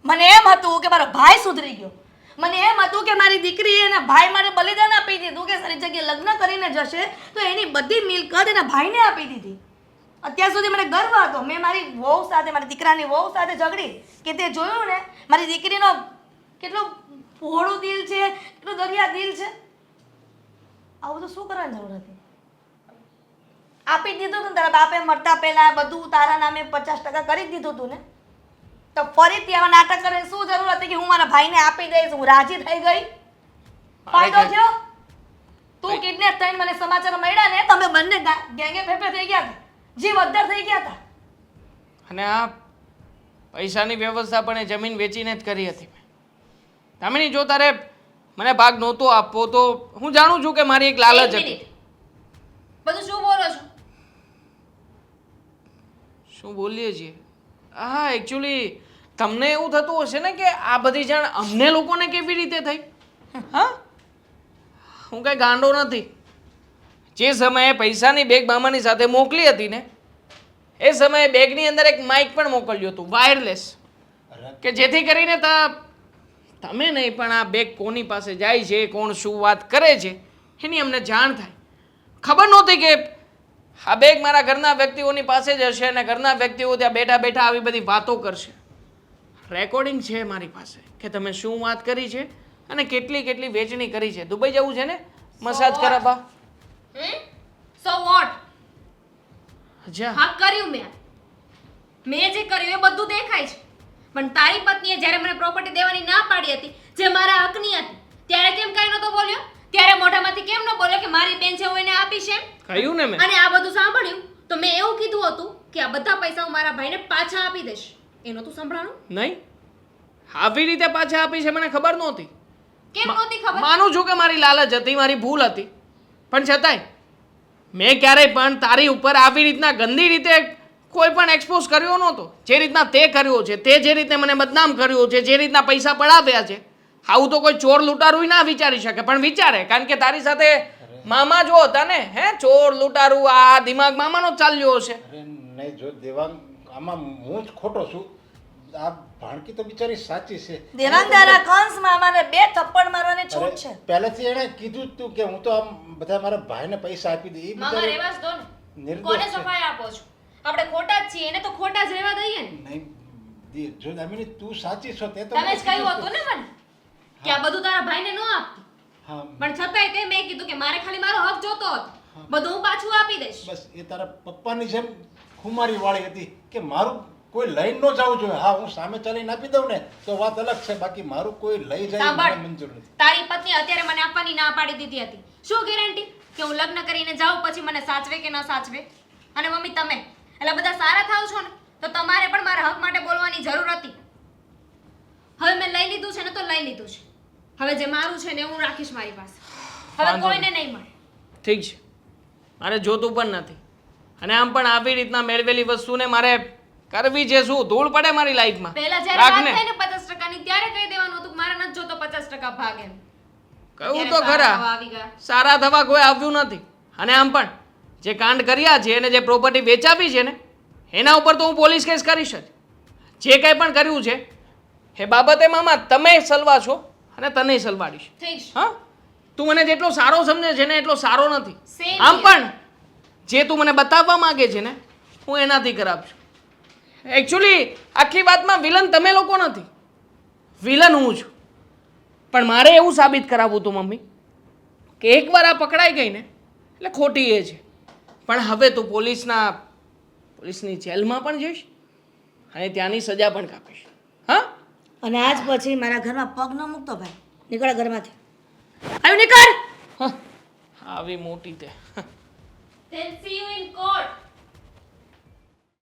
મને એમ હતું કે મારો ભાઈ સુધરી ગયો. મને એમ હતું કે મારી દીકરી એના ભાઈ માટે બલિદાન આપી દીધું કે સારી જગ્યાએ લગ્ન કરીને જશે તો એની બધી મિલકત એના ભાઈને આપી દીધી. અત્યાર સુધી મને ગર્વ હતો. મેં મારી વહુ સાથે, મારી દીકરાની વહુ સાથે ઝઘડી કે તે જોયું ને મારી દીકરીનો કેટલું પહોળું દિલ છે, કેટલું દરિયા દિલ છે. આવું બધું શું કરવાની જરૂર હતી? આપી દીધું તું તારા બાપે મરતા પહેલા બધું તારા નામે 50% કરી જ દીધું તું ને, તો ફરીથી આવા નાટક કરે શું જરૂર હતી કે હું મારા ભાઈને આપી દઈશ? હું રાજી થઈ ગઈ. ફાયદો થયો? તું કિડનેપ થઈને મને સમાચાર મળ્યા ને, તમે બંને ગેંગે ફેફે થઈ ગયા હતા, જીવ અદ્ધર થઈ ગયા હતા. અને આ પૈસાની વ્યવસ્થા પણ એ જમીન વેચીને જ કરી હતી મેં. દામિની, જો તારે મને ભાગ નહોતો આપવો તો હું જાણું છું કે મારી એક લાલચ હતી. બધું શું બોલો છો? શું બોલીએ છીએ? હા, એકચ્યુઅલી તમને એવું થતું હશે ને કે આ બધી જાણ અમને લોકોને કેવી રીતે થઈ. હા, હું કઈ ગાંડો નથી. જે સમયે પૈસાની બેગ મામાની સાથે મોકલી હતી ને, એ સમયે બેગની અંદર એક માઇક પણ મોકલ્યું હતું, વાયરલેસ, કે જેથી કરીને તમે નહીં પણ આ બેગ કોની પાસે જાય છે, કોણ શું વાત કરે છે એની અમને જાણ થાય. ખબર નહોતી કે આ બેગ મારા ઘરના વ્યક્તિઓની પાસે જ હશે અને ઘરના વ્યક્તિઓ ત્યાં બેઠા બેઠા આવી બધી વાતો કરશે. રેકોર્ડિંગ છે મારી પાસે કે તમે શું વાત કરી છે અને કેટલી કેટલી વેચણી કરી છે. દુબઈ જવું છે ને મસાજ કરાવવા? So what? અચ્છા, હા, કર્યું મેં જે કર્યું એ બધું દેખાય છે. પણ તારી પત્નીએ જ્યારે મને પ્રોપર્ટી દેવાની ના પાડી હતી, જે મારા હકની હતી, ત્યારે કેમ કાંઈ નહોતો બોલ્યો? ત્યારે મોઢામાંથી કેમ ન બોલ્યો કે મારી બેન છે હું એને આપીશ એમ? કહ્યું ને મેં. અને આ બધું સાંભળ્યું તો મેં એવું કીધું હતું કે આ બધા પૈસા હું મારા ભાઈને પાછા આપી દઈશ. એનું તું સંભળાણું? નહીં, આવી રીતે પાછા આપી છે મને ખબર નહોતી. કેમ નહોતી ખબર? માનું છું કે મારી લાલચ હતી, મારી ભૂલ હતી, પણ છતાંય મેં ક્યારેય પણ તારી ઉપર આવી રીતના ગંદી રીતે કોઈ પણ એક્સપોઝ કર્યો નહોતો. જે રીતના તે કર્યો છે, તે જે રીતે મને બદનામ કર્યો છે, જે રીતના પૈસા પડાવ્યા છે, આવું તો કોઈ ચોર લૂંટારું ના વિચારી શકે. પણ વિચારે, કારણ કે તારી સાથે મામા જો હતા ને, હે, ચોર લૂંટારું, આ દિમાગ મામાનો જ ચાલ્યો હશે. અરે નહીં, જો દેવાંગ, આમાં હું જ ખોટો છું. આ ભાણકી તો બિચારી સાચી છે. દેવાંગદારા કંસ મામાને 2 થપ્પડ મારવાની છૂટ છે. પહેલેથી એણે કીધું જ તું કે હું તો આમ બધા મારા ભાઈને પૈસા આપી દઈ. મામા રેવાજ દો ને. નિર્દોષ કોને છે. સફાઈ આપો છો? આપણે ખોટા જ છીએ, એને તો ખોટા જ રહેવા દઈએ ને. નહીં, જો દામિની તું સાચી છો તે તો તમે મને જ કહ્યું કીધું હતું ને મને કે આ બધું તારા ભાઈને ન આપતી. હા, પણ છતાંય તે મેં કીધું કે મારે ખાલી મારો હક જોતો હતો, બધું હું પાછું આપી દઈશ. બસ એ તારા પપ્પાની જેમ ખુમારી વાળી હતી કે મારું કોઈ લઈને ન જવું જોઈએ. હા, હું સામે ચાલીને આપી દઉં ને તો વાત અલગ છે, બાકી મારું કોઈ લઈ જાય એ મને સાંભળ, મંજૂર નથી. તારી પત્ની અત્યારે મને આપવાની ના પાડી દીધી હતી. શું ગેરંટી કે હું લગ્ન કરીને જાઉં પછી મને સાચવે કે ન સાચવે? અને મમ્મી તમે એટલે બધા સારા થાવ છો ને, તો તમારે પણ મારા હક માટે બોલવાની જરૂર હતી. હવે મેં લઈ લીધું છે ને તો લઈ લીધું છે. હવે જે મારું છે ને હું રાખીશ મારી પાસે. હવે વાંધો કોઈને નહીં મળે. ઠીક છે, મારે જોતું પણ નથી. અને આમ પણ આવી રીતના મેળવેલી વસ્તુને મારે કરવી છે શું? ધૂળ પડે મારી લાઈફમાં. પહેલા જ્યારે વાત રાખને. થઈ ને 50% ની ત્યારે કહી દેવાનું હતું કે મારે નથી જોતો 50% ભાગ એમ. કહ્યું અત્યારે તો સારા ખરા, થવા આવી ગયા. સારા થવા કોઈ આવ્યું નથી. અને આમ પણ જે કાંડ કર્યા છે અને જે પ્રોપર્ટી વેચાવી છે ને, એના ઉપર તો હું પોલીસ કેસ કરીશ જ. જે કંઈ પણ કર્યું છે એ બાબતે મામા તમે સલવા છો અને તને સલવાડીશ. ઠીક છે. હા, તું મને જેટલો સારો સમજે છે ને એટલો સારો નથી. Same આમ here. પણ જે તું મને બતાવવા માંગે છે ને, હું એનાથી ખરાબ છું. એકચ્યુઅલી આખી વાતમાં વિલન તમે લોકો નથી, વિલન હું છું. પણ મારે એવું સાબિત કરાવવું હતું મમ્મી કે એકવાર આ પકડાઈ ગઈ ને એટલે ખોટી એ છે. પણ હવે તું પોલીસની જેલમાં પણ જઈશ અને ત્યાંની સજા પણ કાપીશ. હા, અને આજ પછી મારા ઘરમાં પગ ન મૂકતો ભાઈ. નીકળ ઘરમાંથી. આવ્યું નીકળ. આવી મોટી તે Then see you in court.